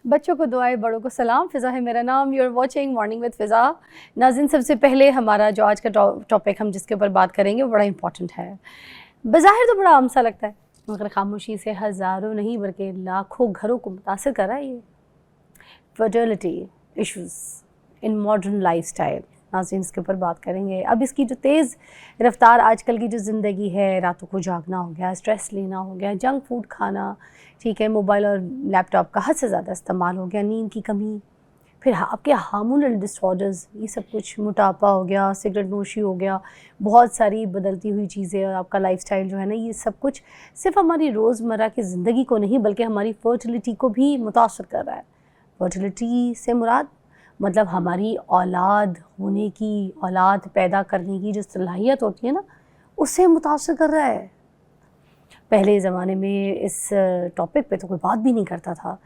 बच्चों को दुआएं, बड़ों को सलाम। फ़िज़ा है मेरा नाम। You are watching morning with Fiza. नाज़रीन, सबसे पहले हमारा जो आज का टॉपिक हम जिसके ऊपर बात करेंगे वो बड़ा इंपॉर्टेंट है। बज़ाहिर तो बड़ा आम सा लगता है, मगर खामोशी से हज़ारों नहीं बल्कि लाखों घरों को मुतासर कर रहा है ये fertility issues in modern lifestyle. नाज़रीन, इसके ऊपर बात करेंगे। अब इसकी जो तेज़ रफ्तार आजकल की जो ज़िंदगी है, रातों को जागना हो गया, स्ट्रेस लेना हो गया, जंक फूड खाना, ठीक है, मोबाइल और लैपटॉप का हद से ज़्यादा इस्तेमाल हो गया, नींद की कमी, फिर आपके हार्मोनल डिसऑर्डर्स, ये सब कुछ, मोटापा हो गया, सिगरेट नोशी हो गया, बहुत सारी बदलती हुई चीज़ें और आपका लाइफस्टाइल जो है ना, ये सब कुछ सिर्फ हमारी रोज़मर्रा की ज़िंदगी को नहीं बल्कि हमारी फर्टिलिटी को भी मुतासर कर रहा है। फर्टिलिटी से मुराद मतलब हमारी औलाद होने की, औलाद पैदा करने की जो सलाहियत होती है ना, उससे मुतासर कर रहा है। पहले ज़माने में इस टॉपिक पे तो कोई बात भी नहीं करता था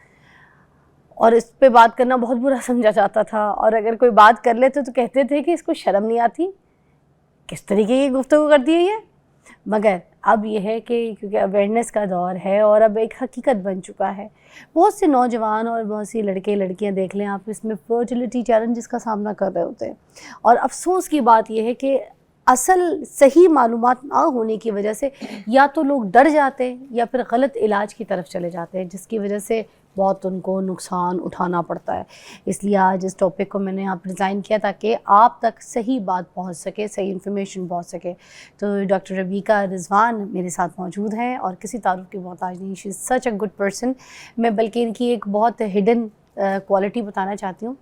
और इस पे बात करना बहुत बुरा समझा जाता था, और अगर कोई बात कर लेते तो कहते थे कि इसको शर्म नहीं आती, किस तरीके की गुफ्तगू करती है ये। मगर अब ये है कि क्योंकि अवेयरनेस का दौर है और अब एक हकीकत बन चुका है, बहुत से नौजवान और बहुत सी लड़के लड़कियां देख लें आप, इसमें फर्टिलिटी चैलेंजेस का सामना कर रहे होते हैं। और अफसोस की बात यह है कि असल सही मालूमात ना होने की वजह से या तो लोग डर जाते हैं या फिर गलत इलाज की तरफ चले जाते हैं, जिसकी वजह से बहुत उनको नुकसान उठाना पड़ता है। इसलिए आज इस टॉपिक को मैंने यहाँ पर डिज़ाइन किया ताकि आप तक सही बात पहुँच सके, सही इन्फॉर्मेशन पहुँच सके। तो डॉक्टर रबीका रिजवान मेरे साथ मौजूद हैं और किसी तारुफ की मोहताज नहीं। She is such a good person. मैं बल्कि इनकी एक बहुत हिडन क्वालिटी बताना चाहती हूँ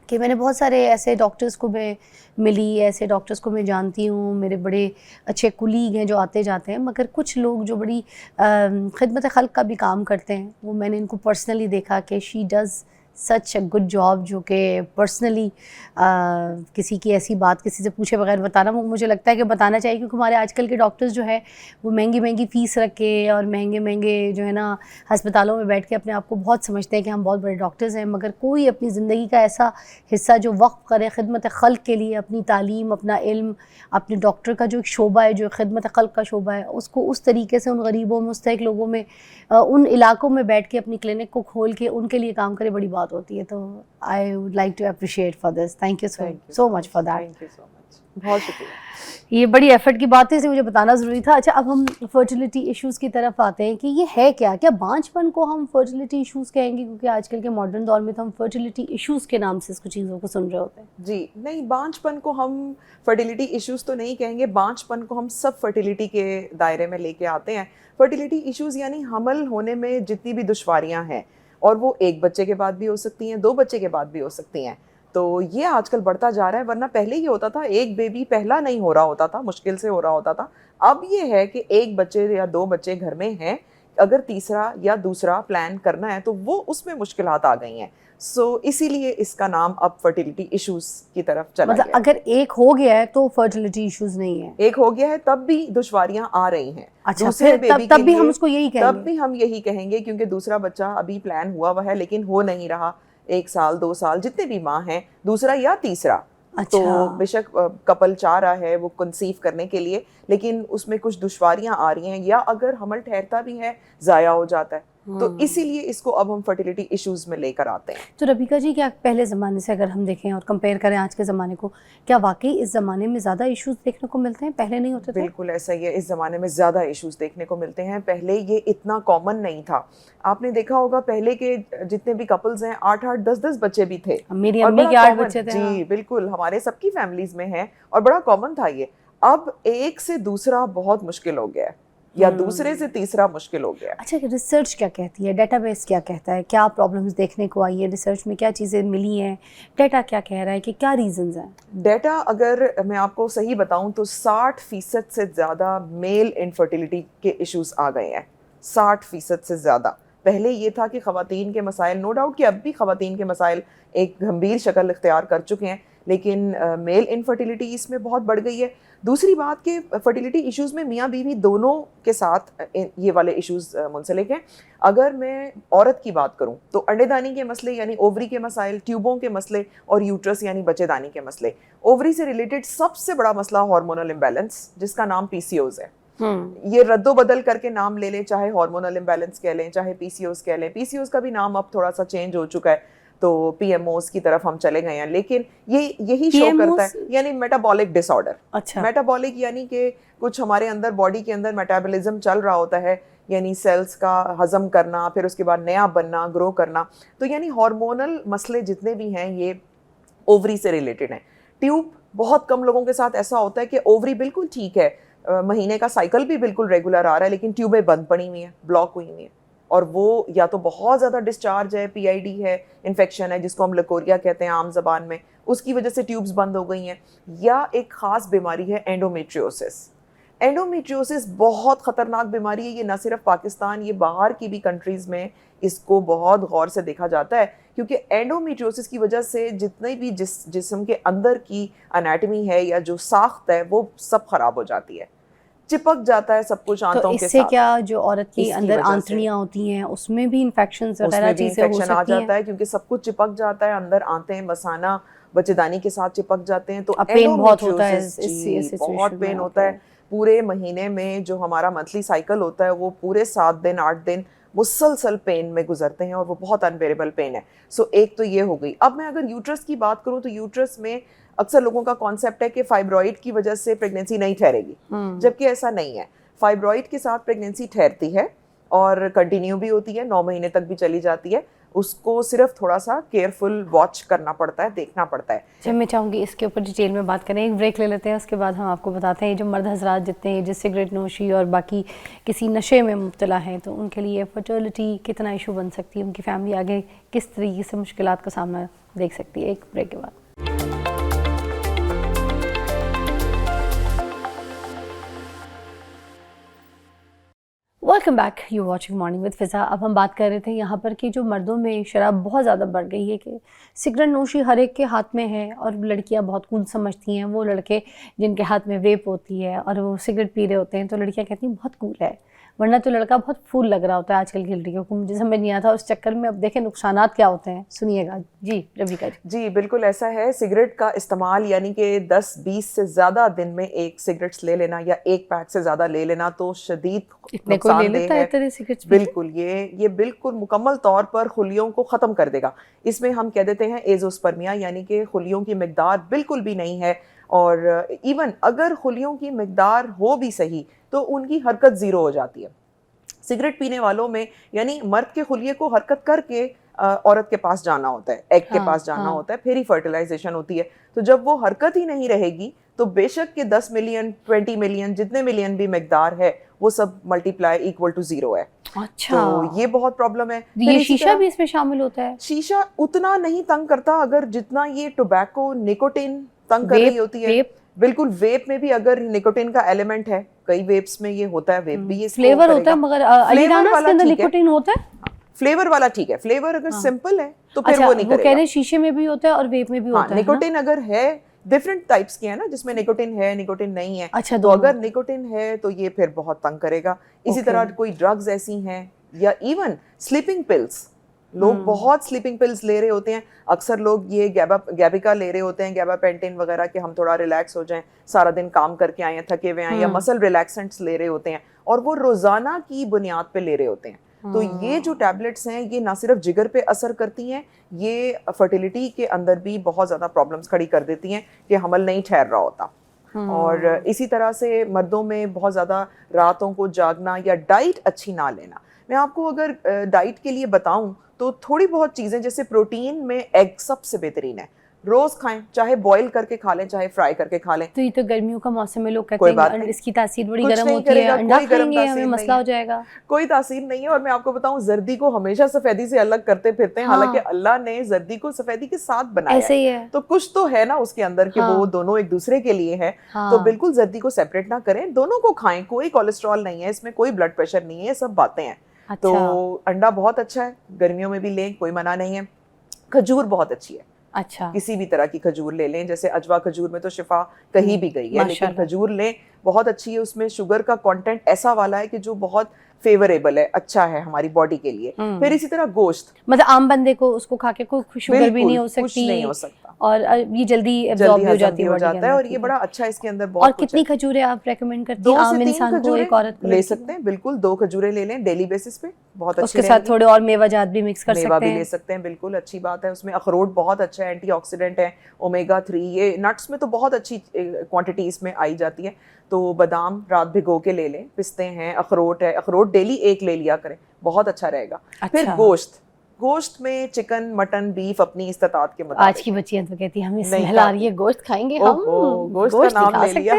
कि मैंने बहुत सारे ऐसे डॉक्टर्स को मैं मिली, ऐसे डॉक्टर्स को मैं जानती हूँ, मेरे बड़े अच्छे कुलीग हैं जो आते जाते हैं, मगर कुछ लोग जो बड़ी खिदमत खल्क का भी काम करते हैं, वो मैंने इनको पर्सनली देखा कि she does such a good job, जो कि पर्सनली किसी की ऐसी बात किसी से पूछे बगैर बताना, वो मुझे लगता है कि बताना चाहिए, क्योंकि हमारे आजकल के डॉक्टर्स जो है वो महंगी महंगी फ़ीस रख के और महंगे महंगे जो है ना अस्पतालों में बैठ के अपने आप को बहुत समझते हैं कि हम बहुत बड़े डॉक्टर्स हैं, मगर कोई अपनी ज़िंदगी का ऐसा हिस्सा जो वक्फ़ करे खिदमत खल्क के लिए, अपनी तालीम, अपना इल्म, अपने डॉक्टर का जो एक शोबा है, जो खिदमत खल्क का शोबा है, उसको उस तरीके से उन गरीबों, मुस्तहिक लोगों में, उन इलाकों में बैठ के अपनी क्लिनिक को खोल के उनके लिए काम करे, बड़ी बात होती है। तो I would like to appreciate for this. Thank you so much for that. Thank you so much, बहुत शुक्रिया। ये बड़ी एफर्ट की बात है, इसे मुझे बताना ज़रूरी था। अच्छा, अब हम फर्टिलिटी इश्यूज़ की तरफ आते हैं कि ये है क्या बांझपन को हम फर्टिलिटी इश्यूज़ कहेंगे, क्योंकि आजकल के मॉडर्न दौर में तो हम फर्टिलिटी इश्यूज़ के नाम से इसको चीज़ों को सुन रहे होते हैं। जी नहीं, बांझपन को हम फर्टिलिटी इश्यूज़ तो नहीं कहेंगे, बांझपन को हम सब फर्टिलिटी के दायरे में लेके आते हैं। फर्टिलिटी इश्यूज़ यानी हमल होने में जितनी भी दुश्वारियाँ हैं, और वो एक बच्चे के बाद भी हो सकती हैं, 2 बच्चे के बाद भी हो सकती हैं, तो ये आजकल बढ़ता जा रहा है। वरना पहले ये होता था, एक बेबी पहला नहीं हो रहा होता था, मुश्किल से हो रहा होता था। अब ये है कि एक बच्चे या 2 बच्चे घर में हैं, अगर तीसरा या दूसरा प्लान करना है तो वो उसमें मुश्किलात आ गई हैं। इसीलिए इसका नाम अब फर्टिलिटी इश्यूज की तरफ चला मतलब गया। अगर एक हो गया है तो फर्टिलिटी इश्यूज नहीं है, एक हो गया है तब भी दुश्वारियां आ रही हैं। अच्छा, दूसरे फिर बेबी तब के भी लिए हम उसको यही कहेंगे? तब भी हम यही कहेंगे, क्योंकि दूसरा बच्चा अभी प्लान हुआ हुआ है लेकिन हो नहीं रहा। 1 साल 2 साल जितने भी माँ हैं, दूसरा या तीसरा, अच्छा। तो बेशक कपल चाह रहा है वो कंसीव करने के लिए, लेकिन उसमें कुछ दुश्वारियां आ रही हैं, या अगर हमल ठहरता भी है ज़ाया हो जाता है, तो इसीलिए इसको अब हम फर्टिलिटी इश्यूज में लेकर आते हैं। तो रबीका जी, क्या पहले ज़माने से अगर हम देखें और कंपेयर करें आज के ज़माने को, क्या वाकई इस ज़माने में ज़्यादा इश्यूज देखने को मिलते हैं, पहले नहीं होते थे? बिल्कुल ऐसा ही है, इस ज़माने में ज़्यादा इश्यूज देखने को मिलते हैं। पहले ये इतना कॉमन नहीं था। आपने देखा होगा पहले के जितने भी कपल्स हैं, 8-8 10-10 बच्चे भी थे। मेरी और अम्मी के बड़ा 8 कॉमन, बच्चे थे। जी हाँ। बिल्कुल, हमारे सबकी फैमिलीज में है और बड़ा कॉमन था ये। अब एक से दूसरा बहुत मुश्किल हो गया है, या दूसरे से तीसरा मुश्किल हो गया। अच्छा, रिसर्च क्या कहती है, डेटाबेस क्या कहता है, क्या प्रॉब्लम्स देखने को आई है, रिसर्च में क्या चीज़ें मिली हैं, डेटा क्या कह रहा है कि क्या रीजंस हैं? डेटा अगर मैं आपको सही बताऊं तो 60% से ज़्यादा मेल इनफर्टिलिटी के इश्यूज आ गए हैं। 60% से ज़्यादा। पहले ये था कि ख़वातीन के मसाइल, नो डाउट कि अब भी ख़वातीन के मसाइल एक गंभीर शक्ल इख्तियार कर चुके हैं, लेकिन मेल इनफर्टिलिटी इसमें बहुत बढ़ गई है। दूसरी बात कि फर्टिलिटी इश्यूज़ में मियाँ बीवी दोनों के साथ ये वाले इश्यूज़ मुंसलिक हैं। अगर मैं औरत की बात करूं तो अंडेदानी के मसले यानी ओवरी के मसाइल, ट्यूबों के मसले, और यूट्रस यानी बच्चेदानी के मसले। ओवरी से रिलेटेड सबसे बड़ा मसला हार्मोनल इम्बैलेंस, जिसका नाम PCOS है। ये रद्दो बदल करके नाम ले लें, चाहे हार्मोनल इम्बैलेंस कह लें, चाहे पीसीओएस कह लें। पीसीओएस का भी नाम अब थोड़ा सा चेंज हो चुका है, तो पीएमओस की तरफ हम चले गए हैं, लेकिन ये यही शो करता है, यानी मेटाबॉलिक डिसऑर्डर। अच्छा, मेटाबॉलिक यानी कि कुछ हमारे अंदर बॉडी के अंदर मेटाबॉलिज्म चल रहा होता है, यानी सेल्स का हजम करना, फिर उसके बाद नया बनना, ग्रो करना। तो यानी हार्मोनल मसले जितने भी हैं ये ओवरी से रिलेटेड हैं। ट्यूब बहुत कम लोगों के साथ ऐसा होता है कि ओवरी बिल्कुल ठीक है, महीने का साइकिल भी बिल्कुल रेगुलर आ रहा है, लेकिन ट्यूबें बंद पड़ी हुई हैं, ब्लॉक हुई हुई हैं, और वो या तो बहुत ज़्यादा डिस्चार्ज है, पीआईडी है, इन्फेक्शन है जिसको हम लकोरिया कहते हैं आम जबान में, उसकी वजह से ट्यूब्स बंद हो गई हैं, या एक ख़ास बीमारी है एंडोमेट्रियोसिस। एंडोमेट्रियोसिस बहुत ख़तरनाक बीमारी है, ये ना सिर्फ पाकिस्तान, ये बाहर की भी कंट्रीज़ में इसको बहुत गौर से देखा जाता है, क्योंकि एंडोमेट्रियोसिस की वजह से जितने भी जिस्म के अंदर की एनाटमी है या जो साख्त है वो सब खराब हो जाती है, चिपक जाता है सब कुछ आंतों के साथ। इससे क्या जो औरत की अंदर आंतड़ियां होती हैं उसमें भी इन्फेक्शंस वगैरह चीजें हो सकती हैं? आ जाता है, क्योंकि सब कुछ चिपक जाता है, अंदर आंतें, मसाना, बच्चेदानी के साथ चिपक जाते हैं, तो पेन बहुत होता है, बहुत पेन होता है। पूरे महीने में जो हमारा मंथली साइकिल होता है वो पूरे 7 दिन 8 दिन मुसलसल पेन में गुजरते हैं, और वो बहुत अनबेरेबल पेन है। सो एक तो ये हो गई। अब मैं अगर यूट्रस की बात करूं तो यूट्रस में अक्सर लोगों का कॉन्सेप्ट है कि फाइब्रॉइड की वजह से प्रेगनेंसी नहीं ठहरेगी, जबकि ऐसा नहीं है। फाइब्रॉइड के साथ प्रेगनेंसी ठहरती है और कंटिन्यू भी होती है, 9 महीने तक भी चली जाती है। उसको सिर्फ थोड़ा सा केयरफुल वॉच करना पड़ता है, देखना पड़ता है। जब मैं चाहूँगी इसके ऊपर डिटेल में बात करें, एक ब्रेक ले लेते हैं, उसके बाद हम आपको बताते हैं जो मर्द हजरात जितने हैं जो सिगरेट नोशी और बाकी किसी नशे में मुब्तला हैं, तो उनके लिए फर्टिलिटी कितना इशू बन सकती है, उनकी फैमिली आगे किस तरीके से मुश्किलात का सामना देख सकती है। एक ब्रेक के बाद welcome back, you watching morning with Fiza. अब हम बात कर रहे थे यहाँ पर कि जो मर्दों में शराब बहुत ज़्यादा बढ़ गई है, कि सिगरेट नोशी हर एक के हाथ में है, और लड़कियाँ बहुत कूल समझती हैं वो लड़के जिनके हाथ में वेप होती है और वो सिगरेट पी रहे होते हैं, तो लड़कियाँ कहती हैं बहुत कूल है, वरना तो लड़का बहुत फूल लग रहा होता है आजकल की लड़कियों को। मुझे समझ नहीं आता उस चक्कर में। अब देखें नुकसानात क्या होते हैं, सुनिएगा जी रबिका जी। बिल्कुल ऐसा है, सिगरेट का इस्तेमाल यानी कि 10-20 से ज़्यादा दिन में एक सिगरेट्स ले लेना या एक पैक से ज़्यादा ले लेना तो शदीद नुकसानदेह है। बिल्कुल ये बिल्कुल मुकम्मल तौर पर खुलियों को ख़त्म कर देगा। इसमें हम कह देते हैं एजोस्पर्मिया, यानी कि खुलियों की मिकदार बिल्कुल भी नहीं है, और इवन अगर खुलियों की मिकदार हो भी सही तो उनकी हरकत ज़ीरो हो जाती है। सिगरेट पीने वालों में यानी मर्द के खुलिये को हरकत करके औरत के पास जाना होता है, एग के पास जाना होता है, फिर ही फर्टिलाइजेशन होती है। तो जब वो हरकत ही नहीं रहेगी तो बेशक के 10 मिलियन 20 मिलियन जितने मिलियन भी मिकदार है वो सब मल्टीप्लाई इक्वल टू 0 है। अच्छा, तो ये बहुत प्रॉब्लम है। ये शीशा भी इसमें शामिल होता है? शीशा उतना नहीं तंग करता अगर जितना ये टोबैको निकोटिन तंग कर रही होती है। बिल्कुल, वेप में भी अगर निकोटिन का एलिमेंट है, कई वेप्स में ये होता है, वेप भी ये फ्लेवर होता है, मगर अलीराना के अंदर निकोटिन होता है। फ्लेवर वाला ठीक है, फ्लेवर अगर सिंपल है तो फिर वो नहीं करेगा। वो कह रहे हैं शीशे में भी होता है और वेप में भी होता है। निकोटिन अगर है, डिफरेंट टाइप्स के हैं ना, जिसमें निकोटिन है निकोटिन नहीं है। अच्छा, तो अगर निकोटिन है तो ये फिर बहुत तंग करेगा। इसी तरह कोई ड्रग्स ऐसी हैं, या इवन स्लीपिंग पिल्स, लोग बहुत स्लीपिंग पिल्स ले रहे होते हैं। अक्सर लोग ये गैबिका ले रहे होते हैं, गैबापेंटिन वगैरह, के हम थोड़ा रिलैक्स हो जाएं, सारा दिन काम करके आए हैं, थके हुए आए, या मसल रिलैक्सेंट्स ले रहे होते हैं, और वो रोजाना की बुनियाद पे ले रहे होते हैं। तो ये जो टैबलेट्स हैं ये ना सिर्फ जिगर पे असर करती हैं, ये फर्टिलिटी के अंदर भी बहुत ज़्यादा प्रॉब्लम्स खड़ी कर देती हैं कि हमल नहीं ठहर रहा होता। और इसी तरह से मर्दों में बहुत ज़्यादा रातों को जागना या डाइट अच्छी ना लेना। मैं आपको अगर डाइट के लिए बताऊं तो थोड़ी बहुत चीज़ें, जैसे प्रोटीन में एग सबसे बेहतरीन है, रोज खाएं, चाहे बॉईल करके खा लें चाहे फ्राई करके खा लें। तो ये तो गर्मियों का मौसम में लोग कहते हैं इसकी तासीर बड़ी गर्म होती है, अंडा खाएंगे हमें मसला हो जाएगा। कोई तासीर नहीं है। और मैं आपको बताऊं, जर्दी को हमेशा सफेदी से अलग करते फिरते हैं, हालांकि अल्लाह ने जर्दी को सफेदी के साथ बनाया ऐसे ही है। तो कुछ तो है ना उसके अंदर कि वो दोनों एक दूसरे के लिए है। तो बिल्कुल जर्दी को सेपरेट ना करें, दोनों को खाएं, कोई कोलेस्ट्रॉल नहीं है इसमें, कोई ब्लड प्रेशर नहीं है, सब बातें हैं। तो अंडा बहुत अच्छा है, गर्मियों में भी लें, कोई मना नहीं है। खजूर बहुत अच्छी है, अच्छा, किसी भी तरह की खजूर ले लें, जैसे अजवा खजूर में तो शिफा कहीं भी गई है, लेकिन खजूर लें, बहुत अच्छी है। उसमें शुगर का कंटेंट ऐसा वाला है कि जो बहुत फेवरेबल है, अच्छा है हमारी बॉडी के लिए। फिर इसी तरह गोश्त, मतलब आम बंदे को उसको खा के कोई शुगर भी नहीं हो कुछ सकती, नहीं हो सकता, और ये जल्दी एब्जॉर्ब भी हो जाती है, हो जाता है, और ये बड़ा अच्छा इसके अंदर बहुत और कुछ कितनी है। खजूरें आप रेकमेंड करती 2 हैं से आम 3 इंसान को, एक औरत को ले सकते हैं, बिल्कुल 2 खजूरें ले लें डेली बेसिस पे, बहुत अच्छी उसके साथ थोड़े और मेवा जात भी मिक्स कर मेवा सकते भी हैं। ले सकते हैं, बिल्कुल अच्छी बात है। उसमें अखरोट बहुत अच्छा है, एंटीऑक्सीडेंट है, ओमेगा 3, ये नट्स में तो बहुत अच्छी क्वांटिटी इसमें आई जाती है। तो बादाम रात भिगो के ले लें, पिस्ते हैं, अखरोट है, अखरोट डेली 1 ले लिया करें, बहुत अच्छा रहेगा। फिर गोश्त में चिकन, मटन, बीफ अपनी इस्तात के मुताबिक। आज की बच्चियां तो कहती हैं हमें स्मेल आ रही है, गोश्त खाएंगे हम, गोश्त का नाम ले लिया।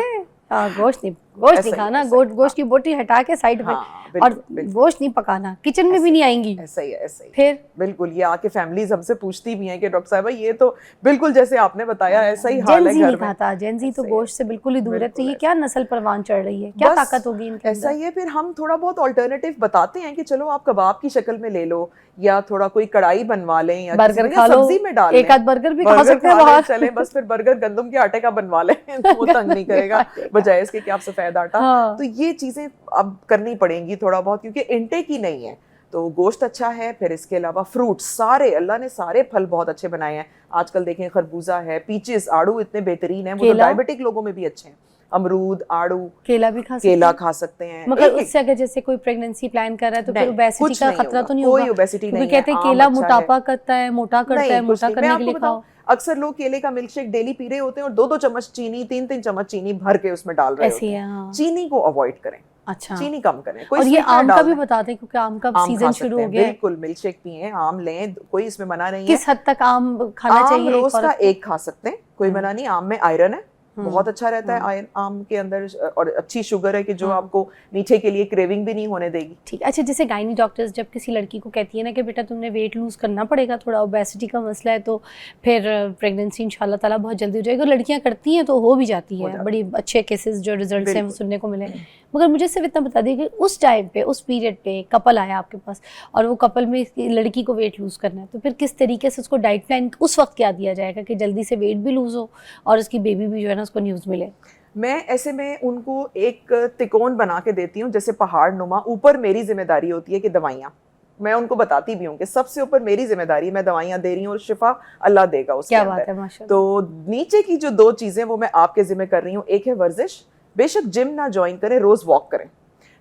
गोश्त नहीं खाना, गोश्त की बोटी हटा के साइड पे, और गोश्त नहीं पकाना, किचन में भी नहीं आएंगी। ऐसा ही है। फिर बिल्कुल, ये आके फैमिलीज हमसे पूछती भी हैं कि डॉक्टर साहब ये तो बिल्कुल जैसे आपने बताया ऐसा ही हाल है घर में। नहीं खाता, जेंजी तो गोश्त से बिल्कुल ही दूर है। तो ये क्या नस्ल परवान चढ़ रही है, क्या ताकत होगी इनके अंदर? ऐसा ही है। फिर हम थोड़ा बहुत अल्टरनेटिव बताते हैं कि चलो आप कबाब की शक्ल में ले लो, या थोड़ा कोई कढ़ाई बनवा लें, या बर्गर खा लो, सब्जी में डाल एक आध बर्गर भी खा सकते हैं बाहर। चले बस, फिर बर्गर गंदम के आटे का बनवा लें, वो तंग नहीं करेगा, बजाय इसके कि आप सफेद आटा। तो ये चीजें अब करनी पड़ेंगी थोड़ा बहुत, क्योंकि इंटेक ही नहीं है। तो गोश्त अच्छा है। फिर इसके अलावा फ्रूट्स सारे, अल्लाह ने सारे फल बहुत अच्छे बनाए हैं। आजकल देखें खरबूजा है, पीचेस, आड़ू इतने बेहतरीन है, वो तो डायबिटिक लोगों में भी अच्छे हैं। अमरूद, आड़ू, केला भी खा सकते हैं। मगर उससे अगर जैसे कोई प्रेगनेंसी प्लान कर रहा है तो फिर ओबेसिटी का खतरा तो नहीं होगा? कोई ओबेसिटी नहीं है। कहते हैं केला मोटापा करता है, मोटा करता है, मोटा करने के लिए खाओ। अक्सर लोग केले का मिल्क शेक डेली पी रहे होते हैं और 2-2 चम्मच चीनी, 3-3 चम्मच चीनी भर के उसमें डाल रहे होते हैं। चीनी को अवॉइड करें, अच्छा, चीनी कम करें। और ये आम का भी बताते हैं क्योंकि आम का सीजन शुरू हो गया है। बिल्कुल, मिल्क शेक पिए, आम लें, कोई इसमें मना नहीं है। किस हद तक आम खाना चाहिए? रोज का 1 खा सकते हैं, कोई मना नहीं। आम में आयरन है, बहुत अच्छा रहता है आयरन आम के अंदर, और अच्छी शुगर है कि जो आपको मीठे के लिए क्रेविंग भी नहीं होने देगी। ठीक। अच्छा, जैसे गायनी डॉक्टर्स जब किसी लड़की को कहती है ना कि बेटा तुमने वेट लूज करना पड़ेगा, थोड़ा ओबेसिटी का मसला है, तो फिर प्रेगनेंसी इंशाल्लाह ताला बहुत जल्दी हो जाएगी, और लड़कियां करती हैं तो हो भी जाती है, बड़ी अच्छे केसेस जो रिजल्ट हैं वो सुनने को मिले। मगर मुझे सिर्फ इतना बता दिए कि उस टाइम पे, उस पीरियड पे कपल आया आपके पास और वो कपल में लड़की को वेट लूज करना है, तो फिर किस तरीके से उसको डाइट प्लान उस वक्त क्या दिया जाएगा कि जल्दी से वेट भी लूज हो और उसकी बेबी भी जो है ना उसको न्यूज़ मिले? मैं ऐसे में उनको एक तिकोन बना के देती हूँ, जैसे पहाड़ नुमा। ऊपर मेरी जिम्मेदारी होती है कि दवाइयाँ, मैं उनको बताती भी हूँ कि सबसे ऊपर मेरी जिम्मेदारी, मैं दवाइयाँ दे रही हूँ और शिफा अल्लाह देगा उसके क्या अंदर। बात है, माशाल्लाह। तो नीचे की जो 2 चीजें वो मैं आपके जिम्मे कर रही हूँ। एक है वर्जिश, बेशक जिम ना ज्वाइन करें, रोज वॉक करें।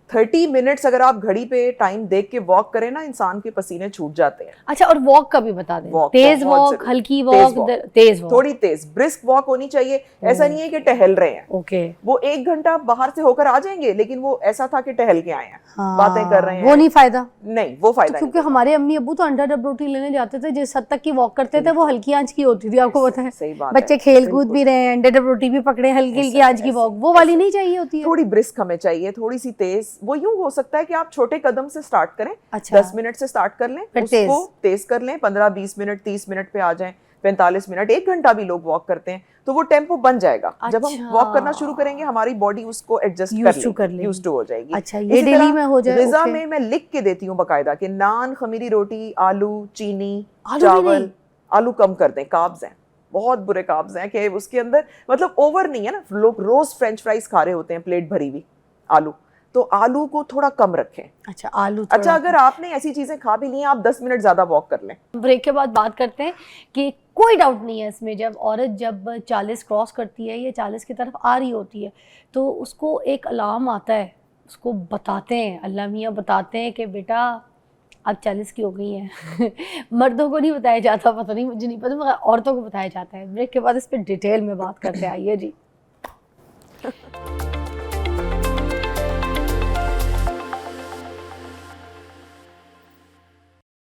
30 मिनट्स अगर आप घड़ी पे टाइम देख के वॉक करें ना, इंसान के पसीने छूट जाते हैं। अच्छा, और वॉक का भी बता दें। तेज वॉक, हल्की वॉक, तेज वॉक, थोड़ी तेज ब्रिस्क वॉक होनी चाहिए। ऐसा नहीं है कि टहल रहे हैं, ओके, वो 1 घंटा बाहर से होकर आ जाएंगे, लेकिन वो ऐसा था कि टहल के आए हैं, बातें कर रहे हैं, वो नहीं फायदा। नहीं, वो फायदा क्योंकि हमारे अम्मी अब्बू तो अंडा डब रोटी लेने जाते थे, जिस हद तक की वॉक करते थे वो हल्की आंच की होती थी, आपको पता है। सही बात, बच्चे खेल कूद भी रहे हैं, अंडा डब रोटी भी पकड़े, हल्की हल्की आंच की वॉक, वो वाली नहीं चाहिए होती है। थोड़ी ब्रिस्क हमें चाहिए, थोड़ी सी तेज। वो यूं हो सकता है कि आप छोटे कदम से स्टार्ट करें। अच्छा। 10 मिनट से स्टार्ट कर लें, उसको तेज कर लें, 15-20 मिनट, 30 मिनट पे आ जाएं, 45 मिनट, 1 घंटा भी लोग वॉक करते हैं, तो वो टेम्पो बन जाएगा। जब हम वॉक करना शुरू करेंगे हमारी बॉडी उसको एडजस्ट कर लेगी, यूज्ड टू हो जाएगी। अच्छा, ये डेली में हो जाए। ग़िज़ा में मैं लिख के देती हूँ बाकायदा कि नान, खमीरी रोटी, आलू, चीनी, चावल, आलू कम कर दें, कार्ब्स हैं, बहुत बुरे कार्ब्स हैं कि उसके अंदर, मतलब ओवर नहीं है ना, लोग रोज फ्रेंच फ्राइज खा रहे होते हैं प्लेट भरी हुई आलू, तो आलू को थोड़ा कम रखें। अच्छा, आलू अच्छा, अगर आपने ऐसी चीजें खा भी ली हैं, आप 10 मिनट ज्यादा वॉक कर लें। ब्रेक के बाद बात करते हैं कि कोई डाउट नहीं है इसमें, जब औरत 40 क्रॉस करती है या 40 की तरफ आ रही होती है तो उसको एक अलार्म आता है, उसको बताते हैं, अल्लाह मियाँ बताते हैं कि बेटा अब 40 की हो गई है। मर्दों को नहीं बताया जाता, पता नहीं, मुझे नहीं पता, मगर औरतों को बताया जाता है। ब्रेक के बाद इस पर डिटेल में बात करते हैं, आइए जी।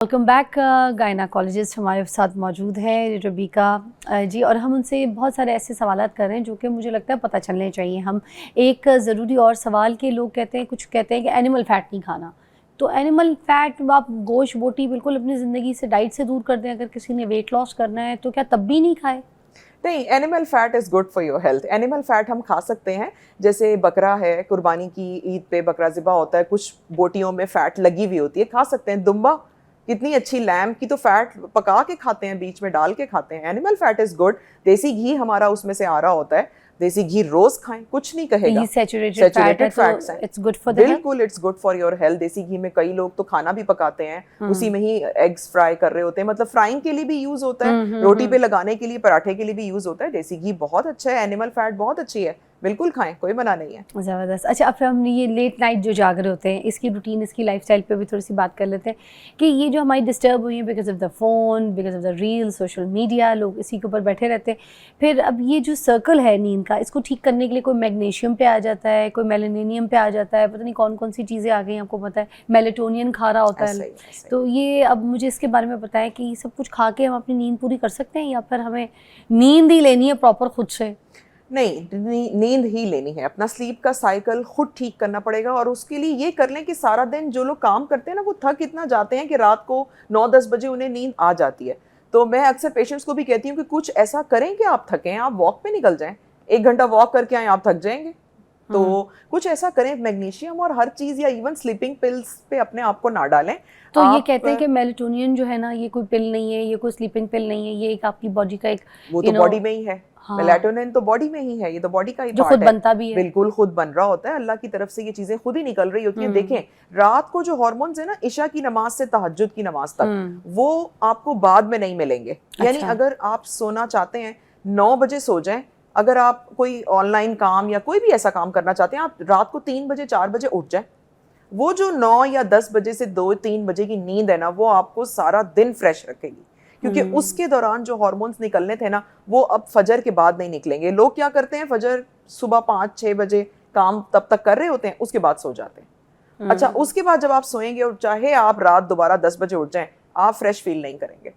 Welcome back. गायनाकोलॉजिस्ट हमारे साथ मौजूद हैं रबीका जी, और हम उनसे बहुत सारे ऐसे सवाल कर रहे हैं जो कि मुझे लगता है पता चलने चाहिए। हम एक ज़रूरी और सवाल के लोग कहते हैं, कुछ कहते हैं कि एनिमल फैट नहीं खाना, तो एनिमल फैट, आप गोश्त बोटी बिल्कुल अपनी ज़िंदगी से, डाइट से दूर कर दें। अगर किसी ने वेट लॉस करना है तो क्या तब भी नहीं खाए? नहीं, animal fat is good for your health. Animal fat हम खा सकते हैं, जैसे बकरा है, कुर्बानी की ईद पे बकरा ज़िबा होता है, कुछ बोटियों में फ़ैट लगी हुई होती है, खा सकते हैं। दुम्बा, कितनी अच्छी लैम्ब की तो फैट पका के खाते हैं, बीच में डाल के खाते हैं। Animal fat is good. देसी घी हमारा उसमें से आ रहा होता है, देसी घी रोज खाएं, कुछ नहीं कहेगा। ये सैचुरेटेड फैट है फैट्स तो हैं, it's good for the health. बिल्कुल it's good for your health. देसी घी में कई लोग तो खाना भी पकाते हैं, उसी में ही एग्स फ्राई कर रहे होते हैं, मतलब फ्राइंग के लिए भी यूज होता है, रोटी पे लगाने के लिए, पराठे के लिए भी यूज होता है। देसी घी बहुत अच्छा है, एनिमल फैट बहुत अच्छी है, बिल्कुल खाएं, कोई मना नहीं है। ज़बरदस्त। अच्छा, अब हम ये लेट नाइट जो जाग रहे होते हैं, इसकी रूटीन, इसकी लाइफस्टाइल पे भी थोड़ी सी बात कर लेते हैं कि ये जो हमारी डिस्टर्ब हुई है because of the phone, because of the reel, social media, लोग इसी के ऊपर बैठे रहते हैं। फिर अब ये जो सर्कल है नींद का, इसको ठीक करने के लिए कोई मैग्नीशियम पे आ जाता है, कोई मेलेनियम पे आ जाता है, पता नहीं कौन कौन सी चीज़ें आ गई, आपको पता है मेलेटोनियन खा रहा होता है। तो ये अब मुझे इसके बारे में बताएं कि ये सब कुछ खा के हम अपनी नींद पूरी कर सकते हैं या फिर हमें नींद ही लेनी है प्रॉपर खुद से? नहीं, नींद ही लेनी है, अपना स्लीप का साइकिल खुद ठीक करना पड़ेगा। और उसके लिए ये कर लें कि सारा दिन जो लोग काम करते हैं ना, वो थक इतना जाते हैं कि रात को 9-10 बजे उन्हें नींद आ जाती है। तो मैं अक्सर पेशेंट्स को भी कहती हूँ कि कुछ ऐसा करें कि आप थकें, आप वॉक पे निकल जाएं, 1 घंटा वॉक करके आए, आप थक जाएंगे। तो कुछ ऐसा करें, मैग्नीशियम और हर चीज़, या इवन स्लीपिंग पिल्स पे अपने आप को ना डालें। तो ये कहते हैं कि मेलेटोनियन जो है ना, ये कोई पिल नहीं है, ये कोई स्लीपिंग पिल नहीं है, ये एक आपकी बॉडी का एक, वो तो बॉडी में ही है। हाँ। मेलेटोनिन तो बॉडी में ही है, ये तो बॉडी का ही जो पार्ट खुद है, बनता भी है, बिल्कुल खुद बन रहा होता है, अल्लाह की तरफ से ये चीजें खुद ही निकल रही होती हैं। देखें, रात को जो हार्मोन्स है ना, इशा की नमाज से तहज्जुद की नमाज तक, वो आपको बाद में नहीं मिलेंगे। यानी अगर आप सोना चाहते हैं 9 बजे सो जाएं, अगर आप कोई ऑनलाइन काम या कोई भी ऐसा काम करना चाहते हैं, आप रात को 3 बजे 4 बजे उठ जाएं, वो जो 9 या 10 बजे से 2-3 बजे की नींद है ना, वो आपको सारा दिन फ्रेश रखेगी। क्योंकि उसके दौरान जो हार्मोन्स निकलने थे ना, वो अब फजर के बाद नहीं निकलेंगे। लोग क्या करते हैं, फजर सुबह 5-6 बजे काम तब तक कर रहे होते हैं, उसके बाद सो जाते हैं। अच्छा, उसके बाद जब आप सोएंगे और चाहे आप रात दोबारा 10 बजे उठ जाएं, आप फ्रेश फील नहीं करेंगे।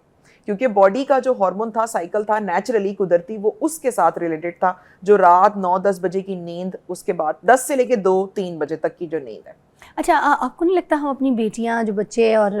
क्योंकि बॉडी का जो हार्मोन था, साइकिल था, नेचुरली कुदरती, वो उसके साथ रिलेटेड था, जो रात 9-10 बजे की नींद, उसके बाद 10 से लेके 2-3 बजे तक की जो नींद है। अच्छा, आपको नहीं लगता हम अपनी बेटियां, जो बच्चे और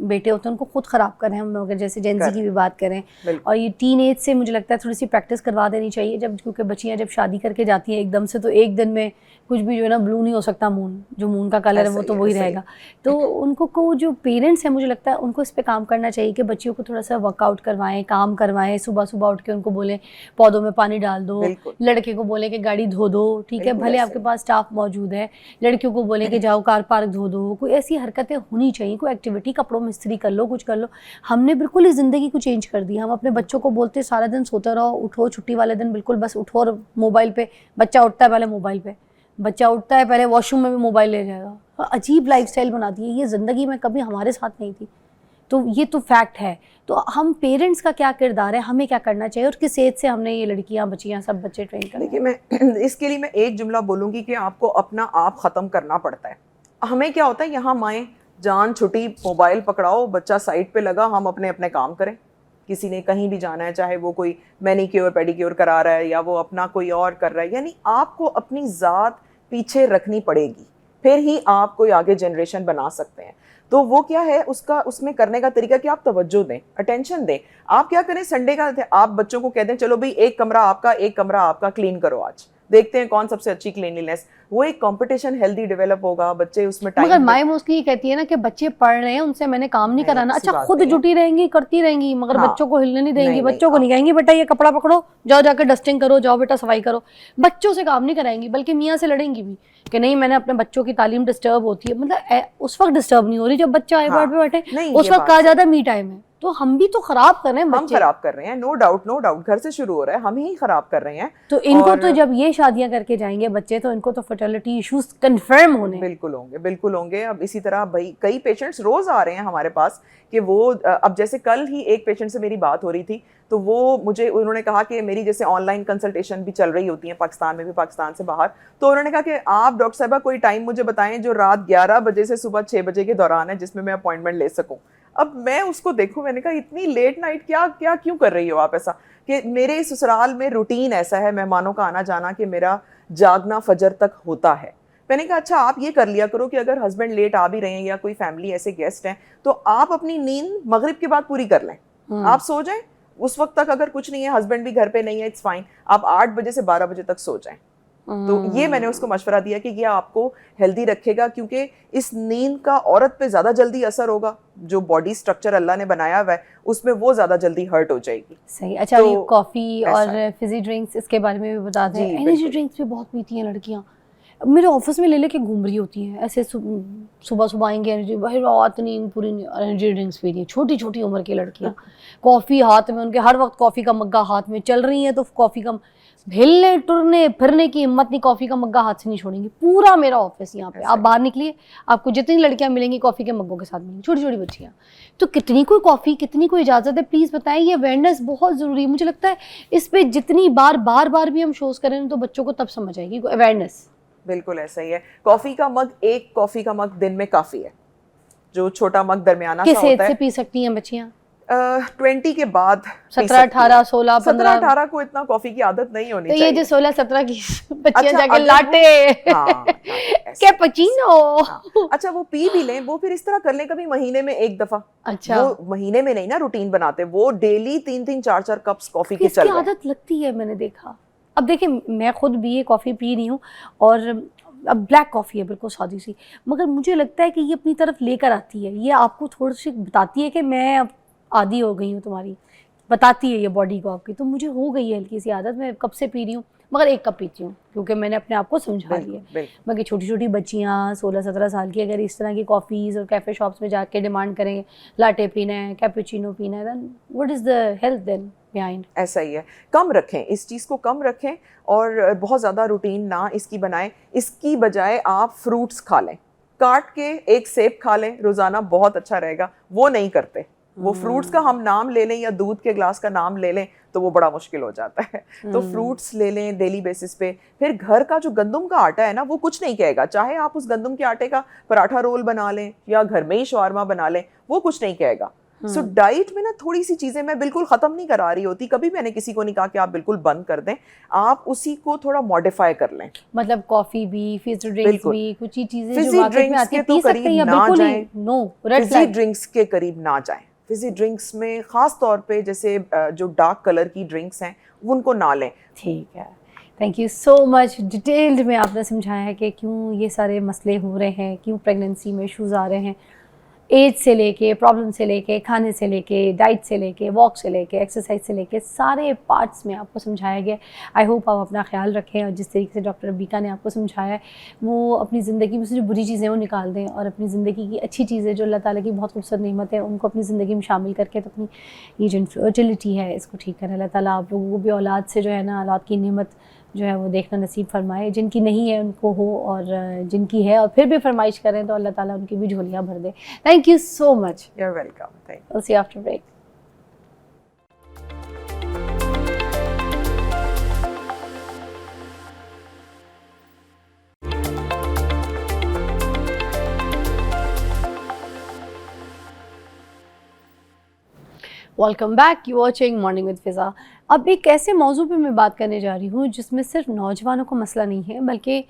बेटे होते हैं, उनको खुद ख़राब करें? हम अगर जैसे जेंजी की भी बात करें, और ये टीन एज से मुझे लगता है थोड़ी सी प्रैक्टिस करवा देनी चाहिए, जब, क्योंकि बच्चियां जब शादी करके जाती हैं एकदम से, तो एक दिन में कुछ भी जो है ना, ब्लू नहीं हो सकता मून, जो मून का कलर है वो तो वही रहेगा। तो उनको को जो पेरेंट्स हैं, मुझे लगता है उनको इस पर काम करना चाहिए कि बच्चियों को थोड़ा सा वर्कआउट करवाएं, काम करवाएं, सुबह सुबह उठ के उनको बोलें पौधों में पानी डाल दो, लड़के को बोलें कि गाड़ी धो दो, ठीक है, भले आपके पास स्टाफ मौजूद है, लड़कियों को बोलें कि जाओ कार पार्क धो दो। कोई ऐसी हरकतें होनी चाहिए, कोई एक्टिविटी, कपड़ों में इस्त्री कर लो, कुछ कर लो। हमने बिल्कुल ही ज़िंदगी को चेंज कर दिया। हम अपने बच्चों को बोलते सारा दिन सोते रहो, उठो, छुट्टी वाले दिन बिल्कुल बस उठो और मोबाइल पे, बच्चा उठता है पहले मोबाइल पे, बच्चा उठता है पहले वॉशरूम में भी मोबाइल ले जाएगा। अजीब लाइफस्टाइल बना दी है, ये ज़िंदगी में कभी हमारे साथ नहीं थी। तो ये तो फैक्ट है। तो हम पेरेंट्स का क्या किरदार है, हमें क्या करना चाहिए, और किस एज से हमने ये लड़कियां, बच्चियां, सब बच्चे ट्रेन करना? देखिए, मैं इसके लिए मैं एक जुमला बोलूँगी कि आपको अपना आप ख़त्म करना पड़ता है। हमें क्या होता है, यहाँ माएँ जान छुट्टी, मोबाइल पकड़ाओ, बच्चा साइड पे लगा, हम अपने अपने काम करें। किसी ने कहीं भी जाना है, चाहे वो कोई मैनीक्योर पेडिक्योर करा रहा है या वो अपना कोई और कर रहा है, यानी आपको अपनी ज़ात पीछे रखनी पड़ेगी, फिर ही आप कोई आगे जनरेशन बना सकते हैं। तो वो क्या है, उसका उसमें करने का तरीका कि आप तवज्जो दें, अटेंशन दें। आप क्या करें, संडे का आप बच्चों को कह दें, चलो भाई एक कमरा आपका, एक कमरा आपका, क्लीन करो, आज देखते हैं कौन सबसे अच्छी क्लीनलीनेस। वो एक कंपटीशन हेल्दी डेवलप होगा, बच्चे उसमें टाइम। मगर माँ मोस्टली कहती है ना कि बच्चे पढ़ रहे हैं, उनसे मैंने काम नहीं कराना। अच्छा, खुद जुटी रहेंगी, करती रहेंगी, मगर बच्चों को हिलने नहीं देंगी। बच्चों को नहीं कहेंगी बेटा ये कपड़ा पकड़ो, जाओ जाकर डस्टिंग करो, जाओ बेटा सफाई करो। बच्चों से काम नहीं कराएंगी, बल्कि मियाँ से लड़ेंगी भी कि नहीं, मैंने अपने बच्चों की तालीम डिस्टर्ब होती है। मतलब उस वक्त डिस्टर्ब नहीं हो रही जब बच्चा आईपैड पे बैठे, उस वक्त कहा जाता है मी टाइम है। तो हम भी तो खराब कर रहे हैं, हम खराब कर रहे हैं, नो डाउट, घर से शुरू हो रहा है, हम ही खराब कर रहे हैं। तो इनको तो जब ये शादियां करके जाएंगे बच्चे, तो इनको तो फर्टिलिटी इश्यूज कंफर्म होने बिल्कुल होंगे। अब इसी तरह भाई कई पेशेंट्स रोज आ रहे हैं हमारे पास कि वो, अब जैसे कल ही एक पेशेंट से मेरी बात हो रही थी, तो वो मुझे, उन्होंने कहा कि मेरी जैसे ऑनलाइन कंसल्टेशन भी चल रही होती है पाकिस्तान में भी, पाकिस्तान से बाहर, तो उन्होंने कहा कि आप डॉक्टर साहबा कोई टाइम मुझे बताएं जो रात 11 बजे से सुबह 6 बजे के दौरान है, जिसमें मैं अपॉइंटमेंट ले सकूं। अब मैं उसको देखूं, मैंने कहा इतनी लेट नाइट क्या क्यों कर रही हो आप ऐसा? कि मेरे ससुराल में रूटीन ऐसा है, मेहमानों का आना जाना, कि मेरा जागना फजर तक होता है। मैंने कहा अच्छा, आप ये कर लिया करो कि अगर हस्बैंड लेट आ भी रहे हैं या कोई फैमिली ऐसे गेस्ट हैं, तो आप अपनी नींद मगरिब के बाद पूरी कर लें, आप सो जाएं उस वक्त तक। अगर कुछ नहीं है, हस्बैंड भी घर पे नहीं है, इट्स फाइन, आप 8 बजे से 12 बजे तक सो जाएं। तो ये मैंने उसको मशवरा दिया कि ये आपको हेल्दी रखेगा, क्योंकि इस नींद का औरत पे ज्यादा जल्दी असर होगा, जो बॉडी स्ट्रक्चर अल्लाह ने बनाया हुआ है उसमें वो ज़्यादा जल्दी हर्ट हो जाएगी। सही। अच्छा, तो ये कॉफ़ी ऐसा और फिजी ड्रिंक्स, इसके बारे में भी बता दें। जी, एनर्जी बिल्कुल। ड्रिंक्स भी बहुत पीती हैं लड़कियाँ, मेरे ऑफिस में ले लेके घूम रही होती हैं ऐसे। सुबह सुबह आएंगे एनर्जी, भाई रात नींद पूरी एनर्जी ड्रिंक्स पी रही हैं, छोटी छोटी उम्र की लड़कियाँ। कॉफ़ी हाथ में उनके, हर वक्त कॉफ़ी का मग्गा हाथ में, चल रही हैं तो कॉफ़ी का, हिलने टुरने फिरने की हिम्मत नहीं, कॉफ़ी का मग्गा हाथ से नहीं छोड़ेंगी। पूरा मेरा ऑफिस यहाँ पे, आप बाहर निकलिए आपको जितनी लड़कियाँ मिलेंगी कॉफ़ी के मग्गों के साथ मिलेंगी, छोटी छोटी बच्चियाँ। तो कितनी कोई कॉफ़ी, कितनी कोई इजाज़त है, प्लीज़ बताएं। ये अवेयरनेस बहुत ज़रूरी है, मुझे लगता है इस पर जितनी बार भी हम शोज़ करें तो बच्चों को तब समझ आएगी अवेयरनेस। बिल्कुल ऐसा ही है। कॉफ़ी का मग, एक कॉफ़ी का मग दिन में काफ़ी है, जो छोटा मग दरमियाना सा किस होता एज है। से पी सकती हैं बच्चियाँ? 20 के बाद 17, 18, 16, 15? 17-18 को इतना कॉफी की आदत नहीं होनी तो चाहिए। ये जो 16-17 की बच्चियाँ अच्छा, जाके अगर लाटे हाँ, कैपुचिनो। अच्छा वो पी भी लें, वो फिर इस तरह कर लें कभी महीने में एक दफा। अच्छा, वो महीने में नहीं ना रूटीन बनाते, वो डेली 3-3, 4-4 कप्स कॉफी की इसकी चल रहे हैं। आदत लगती है, मैंने देखा। अब देखिए, मैं खुद भी ये कॉफ़ी पी रही हूँ और अब ब्लैक कॉफ़ी है बिल्कुल सादी सी, मगर मुझे लगता है कि ये अपनी तरफ लेकर आती है, ये आपको थोड़ी सी बताती है कि मैं अब आदी हो गई हूँ तुम्हारी, बताती है ये बॉडी को आपकी। तो मुझे हो गई है हल्की सी आदत, मैं कब से पी रही हूँ, मगर एक कप पीती हूँ क्योंकि मैंने अपने आप को समझा लिया। मगर छोटी छोटी बच्चियाँ 16-17 साल की अगर इस तरह की कॉफ़ीज़ और कैफ़े शॉप्स में जाके डिमांड करें लाटे पीना है, कैपुचिनो पीना है, then what is the health then behind? ऐसा ही है, कम रखें इस चीज़ को, कम रखें और बहुत ज़्यादा रूटीन ना इसकी बनाएं। इसकी बजाय आप फ्रूट्स खा लें, काट के एक सेब खा लें रोज़ाना, बहुत अच्छा रहेगा। वो नहीं करते, वो फ्रूट्स का हम नाम ले लें या दूध के ग्लास का नाम ले लें तो वो बड़ा मुश्किल हो जाता है। तो फ्रूट्स ले लें डेली बेसिस पे। फिर घर का जो गंदम का आटा है ना, वो कुछ नहीं कहेगा, चाहे आप उस गंदम के आटे का पराठा रोल बना लें या घर में ही शवारमा बना लें, वो कुछ नहीं कहेगा। सो डाइट में ना थोड़ी सी चीज़ें मैं बिल्कुल ख़त्म नहीं करा रही होती, कभी मैंने किसी को नहीं कहा कि आप बिल्कुल बंद कर दें, आप उसी को थोड़ा मॉडिफाई कर लें। मतलब कॉफ़ी भी, फिज़ी ड्रिंक्स भी, कुछ ही चीज़ें जो फिजी मार्केट में ड्रिंक्स आती के है तो पी सकते करीब हैं या ना बिल्कुल ही जाएं, no, red fizzy flag. Drinks के करीब ना जाएं। फिजी ड्रिंक्स में ख़ास तौर पे जैसे जो डार्क कलर की ड्रिंक्स हैं उनको ना लें। ठीक है, thank you so much. Detailed में आपने समझाया है कि क्यों ये सारे मसले हो रहे हैं, क्यों प्रेगनेंसी में इश्यूज़ आ रहे हैं, एज से लेके, प्रॉब्लम से लेके, खाने से लेके, डाइट से लेके, वॉक से लेके, एक्सरसाइज से लेके, सारे पार्ट्स में आपको समझाया गया। आई होप आप अपना ख्याल रखें और जिस तरीके से डॉक्टर रबीका ने आपको समझाया है वो अपनी ज़िंदगी में से जो बुरी चीज़ें वो निकाल दें और अपनी ज़िंदगी की अच्छी चीज़ें जो अल्लाह ताला की बहुत खूबसूरत नेमत है उनको अपनी ज़िंदगी में शामिल करके तो अपनी ये जो इनफर्टिलिटी है इसको ठीक करें। अल्लाह ताला आप लोगों को भी औलाद से जो है ना, औलाद की नेमत जो है वो देखना नसीब फरमाए, जिनकी नहीं है उनको हो और जिनकी है और फिर भी फरमाइश करें तो अल्लाह ताला उनकी भी झोलियाँ भर दे। Thank you so much. You are welcome. Thank you. Will see you after break. Welcome back, you watching morning with Fiza. अब एक ऐसे मौजू पे मैं बात करने जा रही हूँ जिसमें सिर्फ नौजवानों का मसला नहीं है बल्कि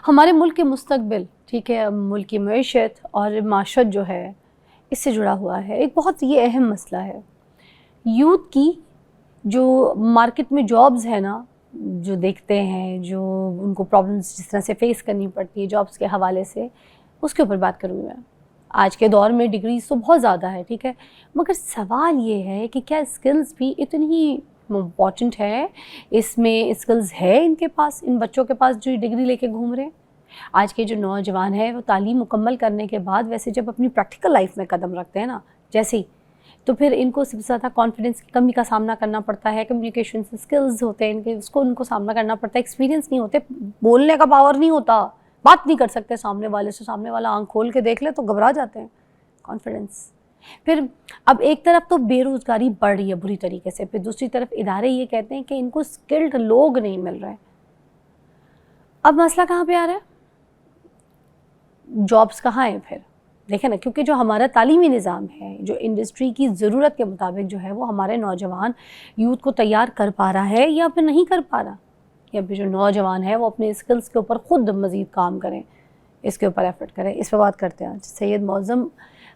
हमारे मुल्क के मुस्तकबिल, ठीक है, मुल्क की मईशत और माशत जो है इससे जुड़ा हुआ है। एक बहुत ये अहम मसला है यूथ की, जो मार्केट में जॉब्स है ना, जो देखते हैं, जो उनको प्रॉब्लम्स जिस तरह से फेस करनी पड़ती है जॉब्स के हवाले से, उसके ऊपर बात करूँगी मैं। आज के दौर में डिग्रीज तो बहुत ज़्यादा है, ठीक है, मगर सवाल ये है कि क्या स्किल्स भी इतनी ही इम्पॉर्टेंट है? इसमें स्किल्स है इनके पास, इन बच्चों के पास जो डिग्री लेके घूम रहे हैं? आज के जो नौजवान हैं वो तालीम मुकम्मल करने के बाद वैसे जब अपनी प्रैक्टिकल लाइफ में कदम रखते हैं ना जैसे ही, तो फिर इनको सबसे ज़्यादा कॉन्फिडेंस की कमी का सामना करना पड़ता है। कम्युनिकेशन स्किल्स होते हैं इनके, उसको उनको सामना करना पड़ता है। एक्सपीरियंस नहीं होते, बोलने का पावर नहीं होता, बात नहीं कर सकते सामने वाले से, सामने वाला आंख खोल के देख ले तो घबरा जाते हैं। कॉन्फिडेंस। फिर अब एक तरफ तो बेरोज़गारी बढ़ रही है बुरी तरीके से, फिर दूसरी तरफ इदारे ये कहते हैं कि इनको स्किल्ड लोग नहीं मिल रहे। अब मसला कहाँ पे आ रहा है? जॉब्स कहाँ हैं फिर? देखें ना, क्योंकि जो हमारा तालीमी निज़ाम है, जो इंडस्ट्री की ज़रूरत के मुताबिक जो है वो हमारे नौजवान यूथ को तैयार कर पा रहा है या फिर नहीं कर पा रहा, या फिर जो नौजवान है वो अपने स्किल्स के ऊपर ख़ुद मज़ीद काम करें, इसके ऊपर एफर्ट करें। इस पर बात करते हैं आज। सैयद मौज़म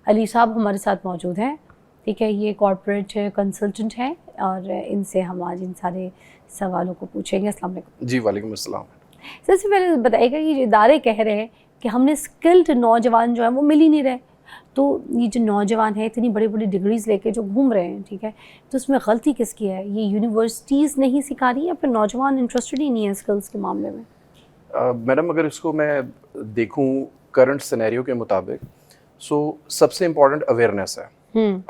अली साहब हमारे साथ मौजूद हैं, ठीक है, ये कॉर्पोरेट कंसल्टेंट हैं और इनसे हम आज इन सारे सवालों को पूछेंगे। अस्सलाम वालेकुम। जी वालेकुम अस्सलाम। सबसे पहले बताइएगा कि ये इदारे कह रहे हैं कि हमने स्किल्ड नौजवान जो है वो मिल ही नहीं रहे, तो ये जो नौजवान है इतनी बड़ी बड़ी डिग्रीज लेके जो घूम रहे हैं, ठीक है, तो उसमें गलती किसकी है? ये यूनिवर्सिटीज़ नहीं सिखा रही है या फिर नौजवान इंटरेस्टेड ही नहीं है स्किल्स के मामले में? मैडम अगर इसको मैं देखूं करंट सिनेरियो के मुताबिक, सो सबसे इम्पॉर्टेंट अवेयरनेस है।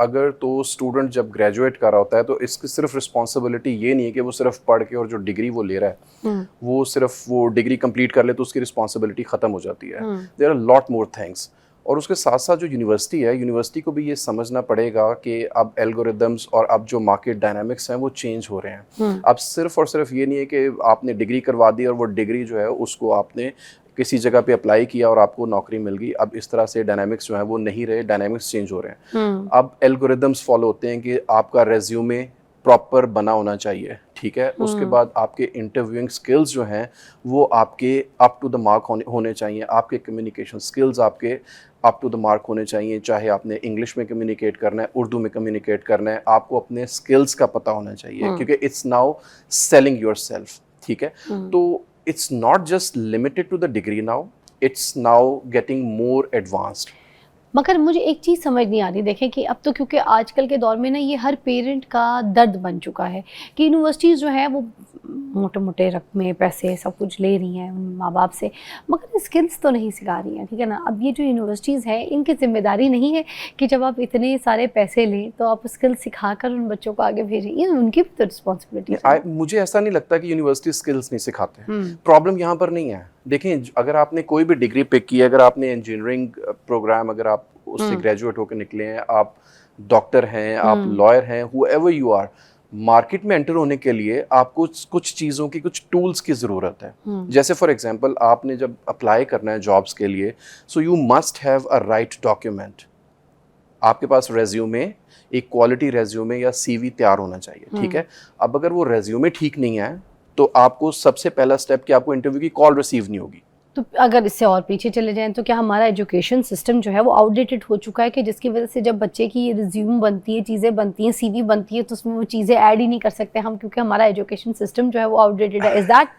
अगर तो स्टूडेंट जब ग्रेजुएट कर रहा होता है तो इसकी सिर्फ रिस्पॉन्सिबिलिटी ये नहीं है कि वो सिर्फ पढ़ के और जो डिग्री वो ले रहा है वो सिर्फ वो डिग्री कंप्लीट कर ले तो उसकी रिस्पॉन्सिबिलिटी ख़त्म हो जाती है। There are lot more things. और उसके साथ साथ जो यूनिवर्सिटी है, यूनिवर्सिटी को भी ये समझना पड़ेगा कि अब एल्गोरिदम्स और अब जो मार्केट डायनामिक्स हैं वो चेंज हो रहे हैं। अब सिर्फ और सिर्फ ये नहीं है कि आपने डिग्री करवा दी और वो डिग्री जो है उसको आपने किसी जगह पे अप्लाई किया और आपको नौकरी मिल गई। अब इस तरह से डायनामिक्स जो है वो नहीं रहे, डायनामिक्स चेंज हो रहे हैं। अब एल्गोरिदम्स फॉलो होते हैं कि आपका रेज्यूमे प्रॉपर बना होना चाहिए, ठीक है। उसके बाद आपके इंटरव्यूइंग स्किल्स जो हैं वो आपके अप टू द मार्क होने चाहिए। आपके कम्युनिकेशन स्किल्स आपके अप टू द मार्क होने चाहिए। चाहे आपने इंग्लिश में कम्युनिकेट करना है, उर्दू में कम्युनिकेट करना है, आपको अपने स्किल्स का पता होना चाहिए क्योंकि इट्स नाउ सेलिंग योरसेल्फ, ठीक है। तो it's not just limited to the degree now, it's now getting more advanced। मगर मुझे एक चीज़ समझ नहीं आ रही, देखें कि अब तो क्योंकि आजकल के दौर में ना ये हर पेरेंट का दर्द बन चुका है कि यूनिवर्सिटीज़ जो है वो मोटे मोटे रकमें पैसे सब कुछ ले रही हैं उन माँ बाप से, मगर स्किल्स तो नहीं सिखा रही हैं, ठीक है ना। अब ये जो यूनिवर्सिटीज़ हैं इनकी जिम्मेदारी नहीं है कि जब आप इतने सारे पैसे लें तो आप स्किल सिखा कर उन बच्चों को आगे भेजें, ये उनकी भी तो रिस्पॉन्सिबिलिटी है। मुझे ऐसा नहीं लगता कि यूनिवर्सिटी स्किल्स नहीं सिखाते। प्रॉब्लम यहाँ पर नहीं है। देखें, अगर आपने कोई भी डिग्री पिक की है, अगर आपने इंजीनियरिंग प्रोग्राम अगर आप उससे ग्रेजुएट होकर निकले हैं, आप डॉक्टर हैं, आप लॉयर हैं, हुएवर यू आर, मार्केट में एंटर होने के लिए आपको कुछ चीज़ों की, कुछ टूल्स की ज़रूरत है। जैसे फॉर एग्जांपल आपने जब अप्लाई करना है जॉब्स के लिए, so you must have a right document. आपके पास रेज्यूमे, एक क्वालिटी रेज्यूमे या सीवी तैयार होना चाहिए, ठीक है। अब अगर वो रेज्यूमे ठीक नहीं है तो आपको सबसे पहला स्टेप कि आपको इंटरव्यू की कॉल रिसीव नहीं होगी। तो अगर इससे और पीछे चले जाएं तो क्या हमारा एजुकेशन सिस्टम जो है वो आउटडेटेड हो चुका है कि जिसकी वजह से जब बच्चे की रिज्यूम बनती है, चीज़ें बनती हैं, सीवी बनती है, तो उसमें वो चीज़ें ऐड ही नहीं कर सकते हम क्योंकि हमारा एजुकेशन सिस्टम जो है वो आउटडेटेड है? इज दैट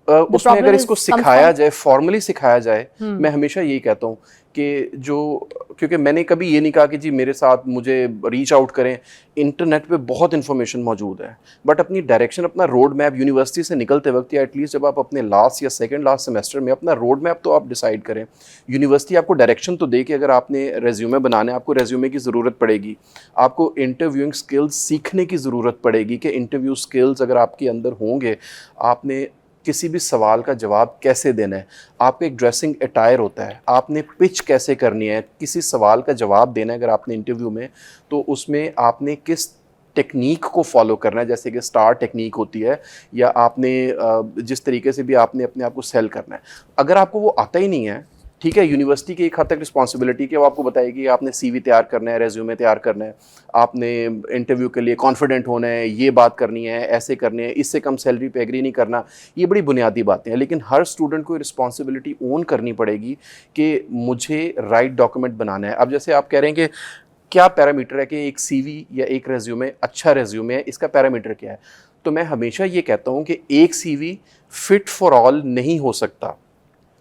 उसमें अगर इसको सिखाया जाए, फॉर्मली सिखाया जाए, मैं हमेशा यही कहता हूँ कि जो, क्योंकि मैंने कभी ये नहीं कहा कि जी मेरे साथ मुझे रीच आउट करें। इंटरनेट पे बहुत इन्फॉर्मेशन मौजूद है, बट अपनी डायरेक्शन, अपना रोड मैप यूनिवर्सिटी से निकलते वक्त या एटलीस्ट जब आप अपने लास्ट या सेकंड लास्ट सेमेस्टर में अपना रोड मैप तो आप डिसाइड करें। यूनिवर्सिटी आपको डायरेक्शन तो दे कि अगर आपने रेज्यूमे बनाना है, आपको रेज्यूमे की ज़रूरत पड़ेगी, आपको इंटरव्यूइंग स्किल्स सीखने की ज़रूरत पड़ेगी कि इंटरव्यू स्किल्स अगर आपके अंदर होंगे, आपने किसी भी सवाल का जवाब कैसे देना है, आपका एक ड्रेसिंग अटायर होता है, आपने पिच कैसे करनी है, किसी सवाल का जवाब देना है अगर आपने इंटरव्यू में, तो उसमें आपने किस टेक्निक को फॉलो करना है, जैसे कि स्टार टेक्निक होती है, या आपने जिस तरीके से भी आपने अपने आप को सेल करना है। अगर आपको वो आता ही नहीं है, ठीक है, यूनिवर्सिटी की एक हद तक रिस्पॉन्सिबिलिटी कि वो आपको बताएगी आपने सीवी तैयार करना है, रेज्यूमे तैयार करना है, आपने इंटरव्यू के लिए कॉन्फिडेंट होना है, ये बात करनी है, ऐसे करने हैं, इससे कम सैलरी पे एग्री नहीं करना। ये बड़ी बुनियादी बातें हैं, लेकिन हर स्टूडेंट को रिस्पॉन्सिबिलिटी ओन करनी पड़ेगी कि मुझे राइट डॉक्यूमेंट बनाना है। अब जैसे आप कह रहे हैं कि क्या पैरामीटर है कि एक सीवी या एक रेज्यूमे अच्छा रेज्यूमे है, इसका पैरामीटर क्या है? तो मैं हमेशा ये कहता हूँ कि एक सीवी फिट फॉर ऑल नहीं हो सकता।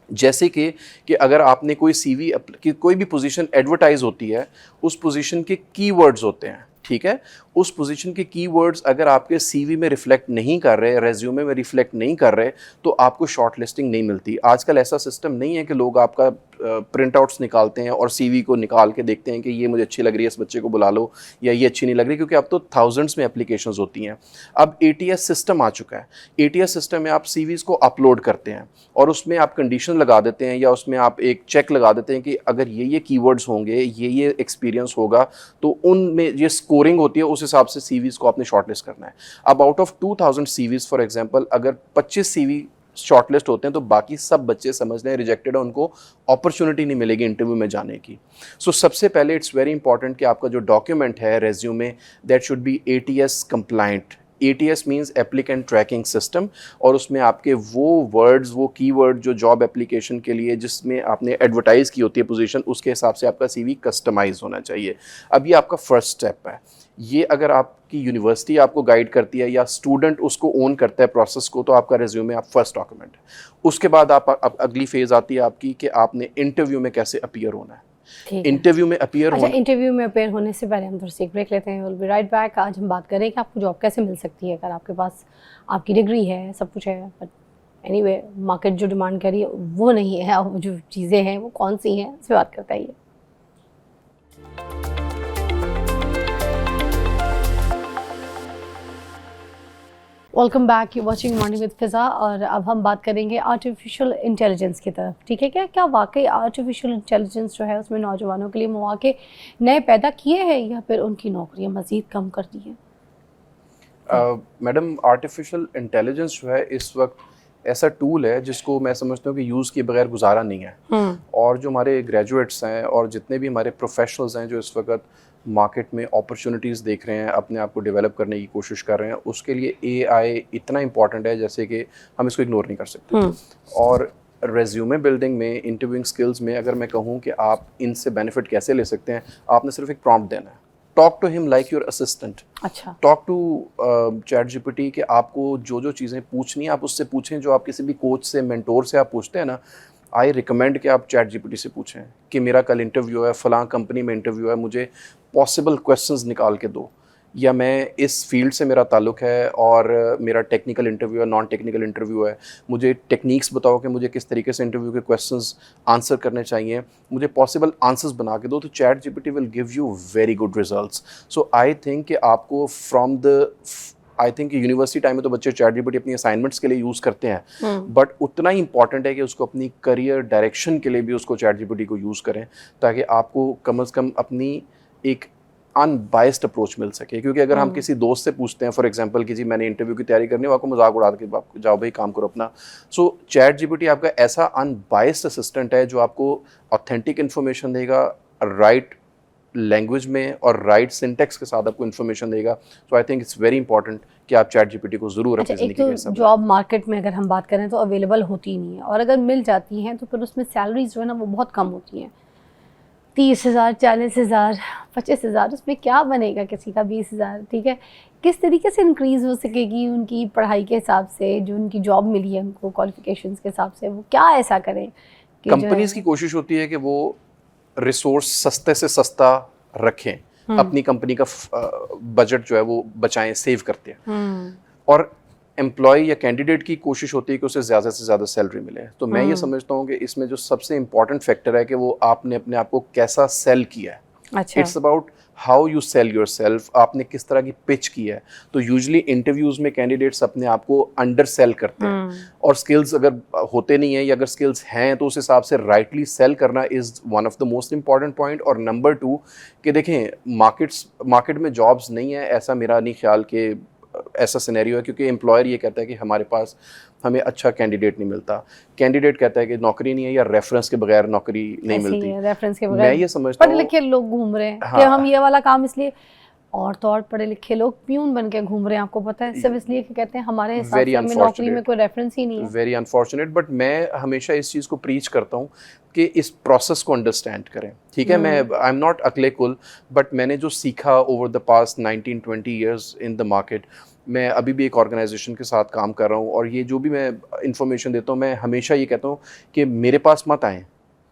जैसे कि अगर आपने कोई सीवी की कोई भी पोजीशन एडवर्टाइज होती है, उस पोजीशन के कीवर्ड्स होते हैं, ठीक है। उस पोजीशन के कीवर्ड्स अगर आपके सीवी में रिफ्लेक्ट नहीं कर रहे, रेज्यूमे में रिफ्लेक्ट नहीं कर रहे, तो आपको शॉर्ट लिस्टिंग नहीं मिलती। आजकल ऐसा सिस्टम नहीं है कि लोग आपका प्रिंट आउट्स निकालते हैं और सीवी को निकाल के देखते हैं कि ये मुझे अच्छी लग रही है, इस बच्चे को बुला लो, या ये अच्छी नहीं लग रही, क्योंकि अब तो थाउजेंड्स में एप्लीकेशंस होती हैं। अब ATS सिस्टम आ चुका है। ATS सिस्टम में आप सीवीज़ को अपलोड करते हैं और उसमें आप कंडीशन लगा देते हैं, या उसमें आप एक चेक लगा देते हैं कि अगर ये कीवर्ड्स होंगे, ये एक्सपीरियंस होगा, तो उनमें ये स्कोरिंग होती है, उस हिसाब से सीवीज़ को आपने शॉर्टलिस्ट करना है। अब out of 2000 CVs for example अगर 25 सीवी शॉर्टलिस्ट होते हैं तो बाकी सब बच्चे समझ लें रिजेक्टेड है, उनको अपॉर्चुनिटी नहीं मिलेगी इंटरव्यू में जाने की। सो सबसे पहले इट्स वेरी इंपॉर्टेंट कि आपका जो डॉक्यूमेंट है, resume, that should be ATS compliant. ATS means applicant tracking system, और उसमें आपके वो वर्ड्स, वो कीवर्ड जो जॉब एप्लीकेशन के लिए जिसमें आपने एडवर्टाइज की होती है पोजीशन, उसके हिसाब से आपका CV कस्टमाइज होना चाहिए। अब ये आपका फर्स्ट स्टेप है। ये अगर आपकी यूनिवर्सिटी आपको गाइड करती है या स्टूडेंट उसको ओन करता है प्रोसेस को, तो आपका रिज्यूमे आप फर्स्ट डॉक्यूमेंट है। उसके बाद आप अगली फेज़ आती है आपकी कि आपने इंटरव्यू में कैसे अपीयर होना है। ठीक है। इंटरव्यू में अपीयर अच्छा, इंटरव्यू में अपेयर होने से पहले हम थोड़ी सी ब्रेक लेते हैं। Will be right back. आज हम बात करें कि आपको जॉब कैसे मिल सकती है। अगर आपके पास आपकी डिग्री है, सब कुछ है, बट एनीवे मार्केट जो डिमांड कर रही है वो नहीं है, और जो चीज़ें हैं वो कौन सी हैं, इस पर बात करते हैं। Welcome back, you watching morning with Fiza. और अब हम बात करेंगे आर्टिफिशियल इंटेलिजेंस की तरफ। ठीक है, क्या वाकई आर्टिफिशियल इंटेलिजेंस जो है उसमें नौजवानों के लिए मौके नए पैदा किए हैं या फिर उनकी नौकरियां मज़ीद कम कर दी हैं? मैडम, आर्टिफिशियल इंटेलिजेंस जो है इस वक्त ऐसा टूल है जिसको मैं समझता हूँ कि यूज़ किए बगैर गुजारा नहीं है। और जो हमारे ग्रेजुएट्स हैं और जितने भी हमारे प्रोफेशनल्स हैं जो इस वक्त मार्केट में अपॉर्चुनिटीज़ देख रहे हैं, अपने आप को डेवलप करने की कोशिश कर रहे हैं, उसके लिए AI इतना इम्पॉर्टेंट है जैसे कि हम इसको इग्नोर नहीं कर सकते। और रेज्यूमे बिल्डिंग में, इंटरव्यूइंग स्किल्स में अगर मैं कहूँ कि आप इनसे बेनिफिट कैसे ले सकते हैं, आपने सिर्फ एक प्रॉम्प्ट देना है। Talk to him like your assistant. अच्छा, टॉक टू ChatGPT कि आपको जो जो चीज़ें पूछनी है आप उससे पूछें, जो आप किसी भी कोच से, मेंटोर से आप पूछते हैं ना। आई रिकमेंड कि आप ChatGPT से पूछें कि मेरा कल इंटरव्यू है, फ़लाँ कंपनी में इंटरव्यू है, मुझे पॉसिबल क्वेश्चंस निकाल के दो, या मैं इस फील्ड से मेरा ताल्लुक़ है और मेरा टेक्निकल इंटरव्यू है, नॉन टेक्निकल इंटरव्यू है, मुझे टेक्निक्स बताओ कि मुझे किस तरीके से इंटरव्यू के क्वेश्चंस आंसर करने चाहिए, मुझे पॉसिबल आंसर्स बना के दो। तो ChatGPT will give you very good results. So I think कि आपको यूनिवर्सिटी टाइम में तो बच्चे ChatGPT अपनी असाइनमेंट्स के लिए यूज़ करते हैं, बट उतना ही इंपॉर्टेंट है कि उसको अपनी करियर डायरेक्शन के लिए भी उसको ChatGPT को यूज़ करें, ताकि आपको कम से कम अपनी एक अनबायस्ड अप्रोच मिल सके। क्योंकि अगर हम किसी दोस्त से पूछते हैं फॉर एग्जांपल कि जी मैंने इंटरव्यू की तैयारी करनी है, आपको मजाक उड़ा के जाओ भाई काम करो अपना। सो ChatGPT आपका ऐसा अनबायस्ड असिस्टेंट है जो आपको ऑथेंटिक इन्फॉर्मेशन देगा, राइट लैंग्वेज में और राइट सिंटेक्स के साथ आपको इन्फॉर्मेशन देगा। So I think it's very important कि आप ChatGPT को ज़रूर अपनी ज़िंदगी में तो जॉब मार्केट में अगर हम बात करें तो अवेलेबल होती ही नहीं है, और अगर मिल जाती हैं तो फिर उसमें सैलरीज जो है ना वो बहुत कम होती हैं। 30,000, 40,000, 25,000, उसमें क्या बनेगा किसी का 20,000। ठीक है, किस तरीके से इंक्रीज़ हो सकेगी उनकी पढ़ाई के हिसाब से, जो उनकी जॉब मिली है उनको क्वालिफिकेशंस के हिसाब से, वो क्या ऐसा करें कि कंपनीज की कोशिश होती है कि वो रिसोर्स सस्ते से सस्ता रखें, अपनी कंपनी का बजट जो है वो बचाएं, सेव करते हैं। और एम्प्लॉय या कैंडिडेट की कोशिश होती है कि उसे ज़्यादा से ज़्यादा सैलरी मिले। तो मैं ये समझता हूँ कि इसमें जो सबसे इम्पॉर्टेंट फैक्टर है कि वो आपने अपने आप को कैसा सेल किया है। अच्छा, it's about how you sell your self, आपने किस तरह की पिच की है। तो यूजली इंटरव्यूज़ में कैंडिडेट्स अपने आप को अंडर सेल करते हैं, और स्किल्स अगर होते नहीं है या अगर स्किल्स हैं तो उस हिसाब से राइटली सेल करना is one of the most important point. और नंबर 2 कि देखें मार्केट में जॉब्स नहीं है, ऐसा मेरा नहीं ख्याल कि ऐसा सिनेरियो है, क्योंकि एम्प्लॉयर ये कहता है कि हमारे पास हमें अच्छा कैंडिडेट नहीं मिलता, कैंडिडेट कहता है कि नौकरी नहीं है या रेफरेंस के बगैर नौकरी नहीं मिलती। रेफरेंस के बगैर मैं ये समझता हूँ पढ़े लिखे लोग घूम रहे हैं हाँ, कि हम ये वाला काम इसलिए, और तो और पढ़े लिखे लोग प्यून बन के घूम रहे हैं, आपको पता है, सिर्फ इसलिए कि कहते हैं हमारे हिसाब से हमें नौकरी में कोई रेफरेंस ही नहीं है। Very unfortunate. बट मैं हमेशा इस चीज़ को प्रीच करता हूँ कि इस प्रोसेस को अंडरस्टैंड करें। ठीक है, मैं आई एम नॉट अकले कुल, बट मैंने जो सीखा over the past 19-20 years in the market, मैं अभी भी एक ऑर्गेनाइजेशन के साथ काम कर रहा हूँ, और ये जो भी मैं इंफॉर्मेशन देता हूँ मैं हमेशा ये कहता हूँ कि मेरे पास मत आएँ,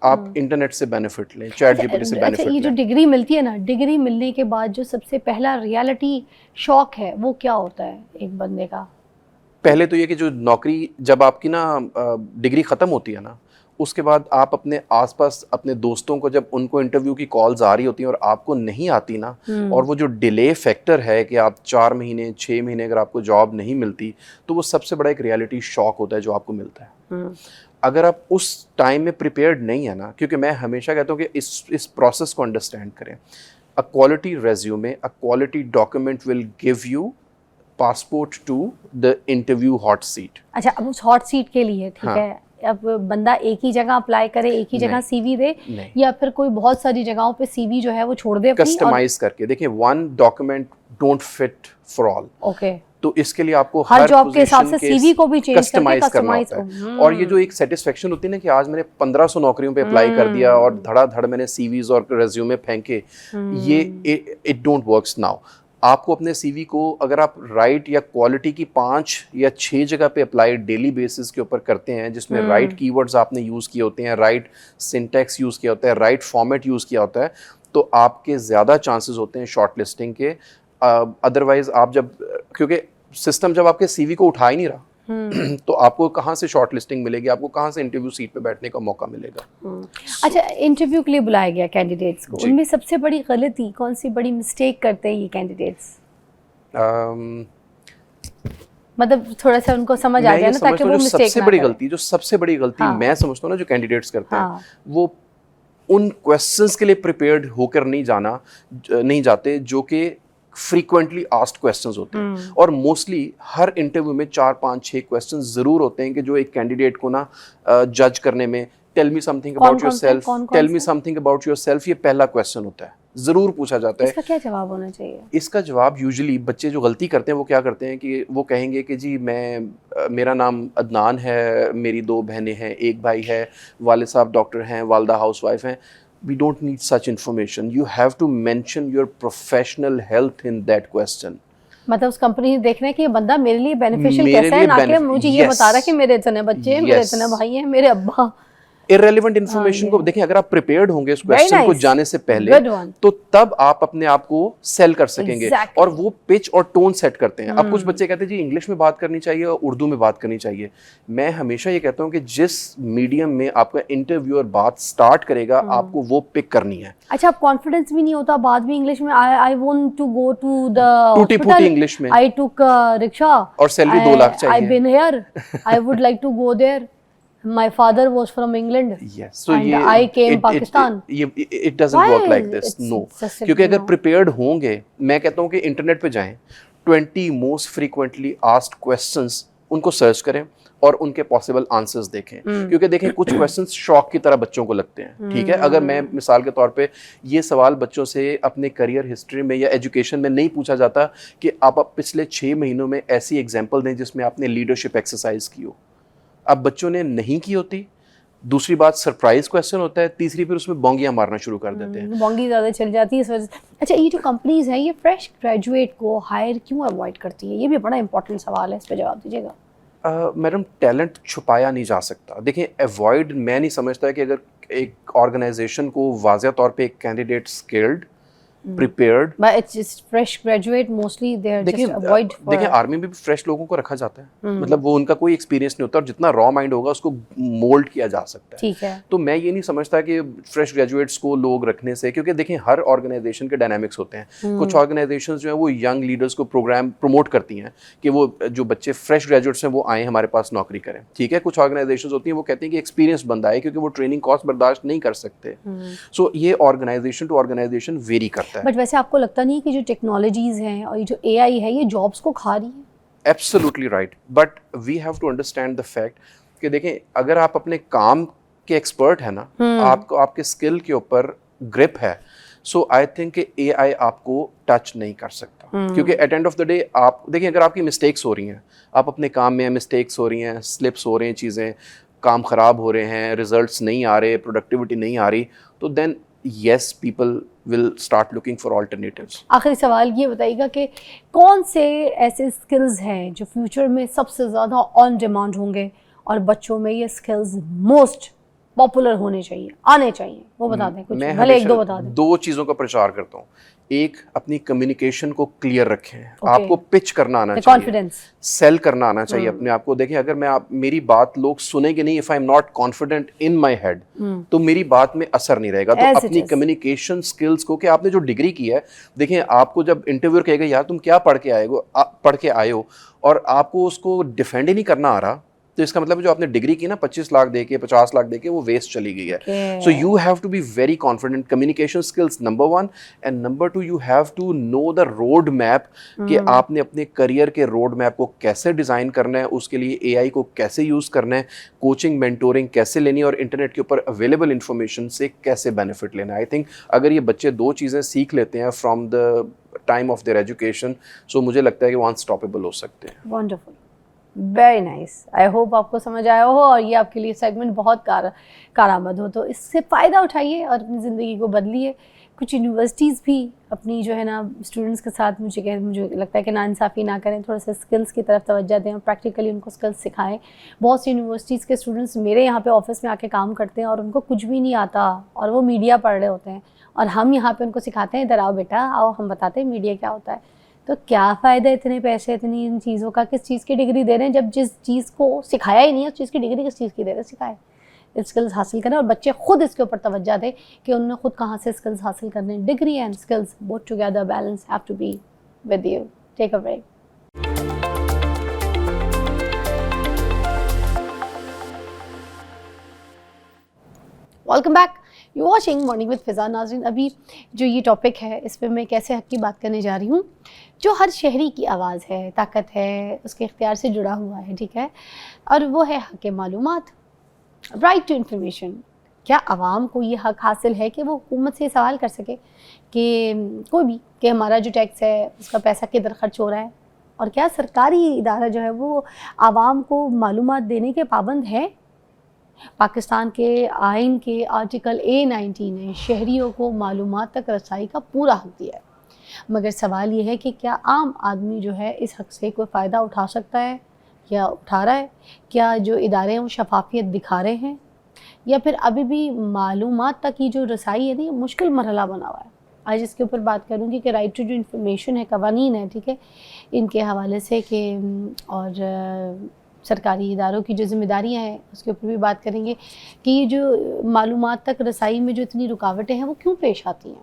आप इंटरनेट से बेनिफिट लें, ChatGPT से बेनिफिट ये जो लें। डिग्री मिलती है ना, डिग्री मिलने के बाद जो सबसे पहला रियलिटी शॉक है वो क्या होता है एक बंदे का? पहले तो ये कि जो नौकरी, जब आपकी ना डिग्री ख़त्म होती है ना, उसके बाद आप अपने आसपास अपने दोस्तों को, जब उनको इंटरव्यू की कॉल्स आ रही होती हैं और आपको नहीं आती ना, और वो जो डिले फैक्टर है कि आप 4 महीने 6 महीने अगर आपको जॉब नहीं मिलती, तो वो सबसे बड़ा एक रियलिटी शॉक होता है जो आपको मिलता है। अगर आप उस टाइम में प्रिपेयर्ड नहीं है ना, क्योंकि मैं हमेशा कहता हूँ कि इस प्रोसेस को अंडरस्टैंड करें। A quality resume, a quality document will give you passport to the interview hot seat. अच्छा, अब उस हॉट सीट के लिए ठीक हाँ। है, अब बंदा एक ही जगह अप्लाई करे, एक ही जगह CV दे, या फिर कोई बहुत सारी जगहों पे CV जो है वो छोड़ दे अपनी, कस्टमाइज करके देखिए, one document don't fit for all. Okay, तो इसके लिए आपको हर जॉब के हिसाब से CV को भी चेंज करके कस्टमाइज करना होता है। और ये जो एक सेटिस्फेक्शन होती है ना कि आज मैंने 1500 नौकरियों पे अप्लाई कर दिया और धड़ाधड़ मैंने CVs और रेज्यूमे फेंके, ये इट डोंट वर्क्स नाउ। आपको अपने सीवी को अगर आप राइट या क्वालिटी की 5 या 6 जगह पे अप्लाई डेली बेसिस के ऊपर करते हैं, जिसमें राइट कीवर्ड्स आपने यूज़ किए होते हैं, राइट सिंटैक्स यूज़ किया होता है, राइट फॉर्मेट यूज़ किया होता है, तो आपके ज़्यादा चांसेस होते हैं शॉर्ट लिस्टिंग के। अदरवाइज आप जब, क्योंकि सिस्टम जब आपके सीवी को उठा ही नहीं रहा तो आपको कहाँ से शॉर्ट लिस्टिंग मिलेगी, आपको कहाँ से इंटरव्यू सीट पे बैठने का मौका मिलेगा। अच्छा, इंटरव्यू के लिए बुलाया गया कैंडिडेट्स को, उनमें सबसे बड़ी गलती कौन सी, बड़ी मिस्टेक करते हैं ये कैंडिडेट्स? मतलब थोड़ा सा उनको समझ आ जाए ना, ताकि वो मिस्टेक सबसे बड़ी गलती, जो सबसे बड़ी गलती मैं समझता हूँ ना जो कैंडिडेट्स करते हैं, वो उन क्वेश्चंस के लिए प्रिपेयर्ड होकर नहीं जाते जो कि फ्रीक्वेंटली आस्क्ड क्वेश्चंस होते हैं। और मोस्टली हर इंटरव्यू में 4, 5, 6 क्वेश्चंस जरूर होते हैं कि जो एक कैंडिडेट को ना जज करने में, tell me something about yourself, tell me something about yourself, ये पहला क्वेश्चन होता है, जरूर पूछा जाता है। इसका क्या जवाब होना चाहिए? इसका जवाब यूजुअली बच्चे जो गलती करते हैं वो क्या करते हैं कि वो कहेंगे कि जी मेरा नाम अदनान है, मेरी 2 बहनें हैं, 1 भाई है, वाले साहब डॉक्टर हैं, वालदा हाउसवाइफ हैं। We don't need such information. You have to mention your professional health in that question. मतलब उस कंपनी ने देखना है कि ये बंदा मेरे लिए बेनिफिशियल कैसा है, ना कि मुझे ये बता रहा है कि मेरे इतने बच्चे हैं, मेरे इतने भाई हैं, मेरे अब्बा। इररेलेवेंट इन्फॉर्मेशन को देखें, अगर आप प्रिपेयर्ड होंगे इस क्वेश्चन को जाने से पहले, तो तब आप अपने आप को सेल कर सकेंगे। और वो पिच और टोन सेट करते हैं। अब कुछ बच्चे कहते हैं जी इंग्लिश में बात करनी चाहिए और उर्दू में बात करनी चाहिए। मैं हमेशा ये कहता हूँ कि जिस मीडियम में आपका इंटरव्यूअर बात स्टार्ट करेगा, आपको वो पिक करनी है। अच्छा, अब कॉन्फिडेंस भी नहीं होता बाद में इंग्लिश में, I want to go to the टूटी-फूटी इंग्लिश में, आई टुक रिक्शा और सैलरी 2 लाख चाहिए, I been here, I would like to go there, my father was from England, yes, so and I came Pakistan. It doesn't work like this, no. क्योंकि अगर prepared होंगे, मैं कहता हूँ कि internet पे जाएं, 20 मोस्ट फ्रीक्वेंटली आस्क्ड क्वेश्चंस उनको सर्च करें और उनके पॉसिबल आंसर्स देखें। क्योंकि देखें कुछ क्वेश्चंस शॉक की तरह बच्चों को लगते हैं, ठीक है। अगर मैं मिसाल के तौर पे ये सवाल बच्चों से अपने करियर हिस्ट्री में या एजुकेशन में नहीं पूछा जाता कि आप पिछले 6 महीनों में ऐसी एग्जाम्पल दें जिसमें आपने लीडरशिप एक्सरसाइज की हो। अब बच्चों ने नहीं की होती। दूसरी बात, सरप्राइज क्वेश्चन होता है। तीसरी, फिर उसमें बोंगियां मारना शुरू कर देते हैं, बोंगी ज़्यादा चल जाती है इस वजह से। अच्छा, ये जो कंपनीज हैं, ये फ्रेश ग्रेजुएट को हायर क्यों अवॉइड करती है? ये भी बड़ा इंपॉर्टेंट सवाल है, इस पर जवाब दीजिएगा। मैडम, टैलेंट छुपाया नहीं जा सकता। देखिए, अवॉइड मैं नहीं समझता कि अगर एक ऑर्गेनाइजेशन को वाज़ेह तौर पे एक candidate skilled, prepared, but it's just fresh graduate mostly they are just avoid for... देखिए आर्मी में भी फ्रेश लोगों को रखा जाता है, मतलब वो उनका कोई एक्सपीरियंस नहीं होता और जितना रॉ माइंड होगा उसको मोल्ड किया जा सकता है। ठीक है, तो मैं ये नहीं समझता कि फ्रेश ग्रेजुएट्स को लोग रखने से, क्योंकि देखिए हर ऑर्गेनाइजेशन के डायनामिक्स होते हैं। कुछ ऑर्गेनाइजेशंस जो है वो यंग लीडर्स को प्रोग्राम प्रमोट करती हैं कि वो जो बच्चे फ्रेश ग्रेजुएट्स हैं वो आए हमारे पास नौकरी करें, ठीक है। कुछ ऑर्गेनाइजेशंस होती हैं वो कहती हैं कि एक्सपीरियंस बंदा है, क्योंकि वो ट्रेनिंग कॉस्ट बर्दाश्त नहीं कर सकते। सो ये ऑर्गेनाइजेशन टू ऑर्गेनाइजेशन वेरी करता है। बट वैसे आपको लगता नहीं कि जो टेक्नोलॉजीज हैं और ये जो एआई है ये जॉब्स को खा रही है? Absolutely right, but we have to understand the fact कि देखें अगर आप अपने काम के एक्सपर्ट है ना, आपको आपके स्किल के ऊपर ग्रिप है, सो आई थिंक कि एआई आपको टच नहीं कर सकता। क्योंकि at end of the day आप देखिए, अगर आपकी मिस्टेक्स हो रही हैं, आप अपने काम में मिस्टेक्स हो रही हैं, स्लिप्स हो रहे हैं, चीज़ें काम ख़राब हो रहे हैं, रिजल्ट्स नहीं आ रहे, प्रोडक्टिविटी नहीं आ रही, तो then yes, people will start looking for alternatives. आखिरी सवाल ये बताइएगा कि कौन से ऐसे स्किल्स हैं जो फ्यूचर में सबसे ज़्यादा ऑन डिमांड होंगे और बच्चों में ये स्किल्स मोस्ट पॉपुलर होने चाहिए, आने चाहिए, वो बता दें कुछ, भले 1-2 बता दें। 2 चीज़ों का प्रचार करता हूँ। एक, अपनी कम्युनिकेशन को क्लियर रखें। आपको पिच करना आना चाहिए, कॉन्फिडेंस, सेल करना आना चाहिए अपने आप को। देखिए अगर मेरी बात लोग सुनेंगे नहीं, if I am not confident in my head, तो मेरी बात में असर नहीं रहेगा। तो अपनी कम्युनिकेशन स्किल्स को, कि आपने जो डिग्री की है, देखिए आपको जब इंटरव्यूअर कहेगा यार तुम क्या पढ़ के आए हो और आपको उसको डिफेंड ही नहीं करना आ रहा, तो इसका मतलब जो आपने डिग्री की ना 25 लाख दे के 50 लाख दे के, वो वेस्ट चली गई है। So you have to be very confident. Communication skills number 1 and number 2 you have to know the road map, कि आपने अपने करियर के रोड मैप को कैसे डिज़ाइन करना है, उसके लिए एआई को कैसे यूज़ करना है, कोचिंग मेंटोरिंग कैसे लेनी है और इंटरनेट के ऊपर अवेलेबल इन्फॉर्मेशन से कैसे बेनिफिट लेना है। आई थिंक अगर ये बच्चे 2 चीज़ें सीख लेते हैं from the time of their education, so मुझे लगता है कि वो अनस्टॉपेबल हो सकते हैं। Wonderful, very nice. I hope आपको समझ आया हो और ये आपके लिए सेगमेंट बहुत कारआमद हो, तो इससे फ़ायदा उठाइए और अपनी ज़िंदगी को बदलिए। कुछ यूनिवर्सिटीज़ भी अपनी जो है ना स्टूडेंट्स के साथ मुझे लगता है कि नाइंसाफ़ी ना करें, थोड़ा सा स्किल्स की तरफ तवज्जो दें और प्रैक्टिकली उनको स्किल्स सिखाएं। बहुत सी यूनिवर्सिटीज़ के स्टूडेंट्स मेरे यहाँ पे ऑफिस में आके काम करते हैं और उनको कुछ भी नहीं आता और वो मीडिया पढ़ रहे होते हैं, और हम यहाँ पे उनको सिखाते हैं इधर आओ बेटा आओ, हम बताते हैं मीडिया क्या होता है। तो क्या फ़ायदा इतने पैसे इतनी इन चीज़ों का, किस चीज़ की डिग्री दे रहे हैं जब जिस चीज़ को सिखाया ही नहीं है उस चीज़ की डिग्री किस चीज़ की दे रहे हैं, सिखाए स्किल्स हासिल करें और बच्चे खुद इसके ऊपर तवज्जो दें कि उन्होंने खुद कहाँ से स्किल्स हासिल करने हैं। Degree and skills both together balance have to be with you. Take a break. Welcome back, you watching morning with Fiza. नाज़रीन, अभी जो ये टॉपिक है इस पर मैं कैसे हक की बात करने जा रही हूँ, जो हर शहरी की आवाज़ है, ताकत है, उसके इख्तियार से जुड़ा हुआ है, ठीक है, और वो है हक मालूमात, राइट टू इन्फॉर्मेशन। क्या आवाम को ये हक हासिल है कि वो हुकूमत से सवाल कर सके कि कोई भी कि हमारा जो टैक्स है उसका पैसा किधर खर्च हो रहा है, और क्या सरकारी इदारा जो है वो आवाम को मालूमात देने के पाबंद है? पाकिस्तान के आइन के आर्टिकल A19 ने शहरियों को मालूमात तक रसाई का पूरा हक दिया है, मगर सवाल ये है कि क्या आम आदमी जो है इस हक से कोई फ़ायदा उठा सकता है या उठा रहा है? क्या जो इदारे हैं वो शफाफियत दिखा रहे हैं, या फिर अभी भी मालूमात तक की जो रसाई है ना ये मुश्किल मरहला बना हुआ है? आज इसके ऊपर बात करूँगी कि राइट टू जो इन्फॉर्मेशन है, कवानीन है, ठीक है, इनके हवाले से कि और सरकारी इदारों की जो ज़िम्मेदारियाँ हैं उसके ऊपर भी बात करेंगे कि ये जो मालूमात तक रसाई में जो इतनी रुकावटें हैं वो क्यों पेश आती हैं।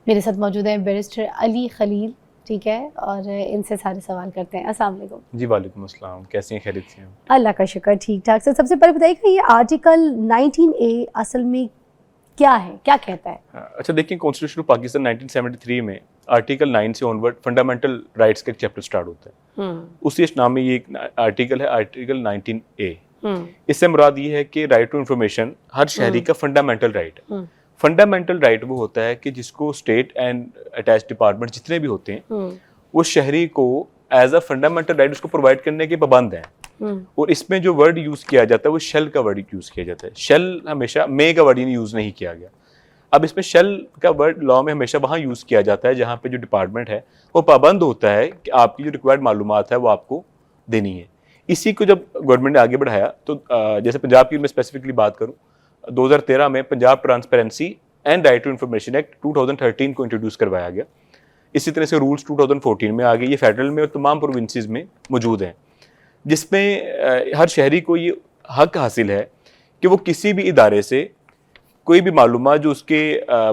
मेरे साथ मौजूद है बैरिस्टर अली खलील, ठीक है, और इनसे सारे सवाल करते हैं। अस्सलाम वालेकुम। जी वालेकुम अस्सलाम, कैसी हैं, खैरियत से हैं? अल्लाह का शुक्र, ठीक ठाक। सर, सबसे पहले बताइए ये आर्टिकल 19A असल में क्या है, क्या कहता है? अच्छा देखिए, कॉन्स्टिट्यूशन ऑफ पाकिस्तान 1973 में आर्टिकल 9 से ऑनवर्ड फंडामेंटल राइट्स का एक चैप्टर स्टार्ट होता है। उसी नाम में ये एक आर्टिकल है, आर्टिकल 19A। इससे मुराद ये है कि राइट टू इन्फॉर्मेशन हर शहरी का फंडामेंटल राइट है। फंडामेंटल राइट वो होता है कि जिसको स्टेट एंड अटैच डिपार्टमेंट जितने भी होते हैं वो शहरी को एज अ फंडामेंटल राइट उसको प्रोवाइड करने के पाबंद हैं। और इसमें जो वर्ड यूज किया जाता है वो शेल का वर्ड यूज किया जाता है। शेल हमेशा मे का वर्ड यूज नहीं किया गया। अब इसमें शेल का वर्ड लॉ में हमेशा वहाँ यूज किया जाता है जहाँ पे जो डिपार्टमेंट है वो पाबंद होता है कि आपकी जो रिक्वायर्ड मालूमात है वो आपको देनी है। इसी को जब गवर्नमेंट ने आगे बढ़ाया तो जैसे पंजाब की मैं स्पेसिफिकली बात करूँ, 2013 में Punjab transparency and right to information act 2013 को इंट्रोड्यूस करवाया गया। इसी तरह से रूल्स 2014 में आ गए, ये फेडरल में और तमाम प्रोविंसेस में मौजूद हैं, जिसमें हर शहरी को ये हक हासिल है कि वो किसी भी इदारे से कोई भी मालूमात जो उसके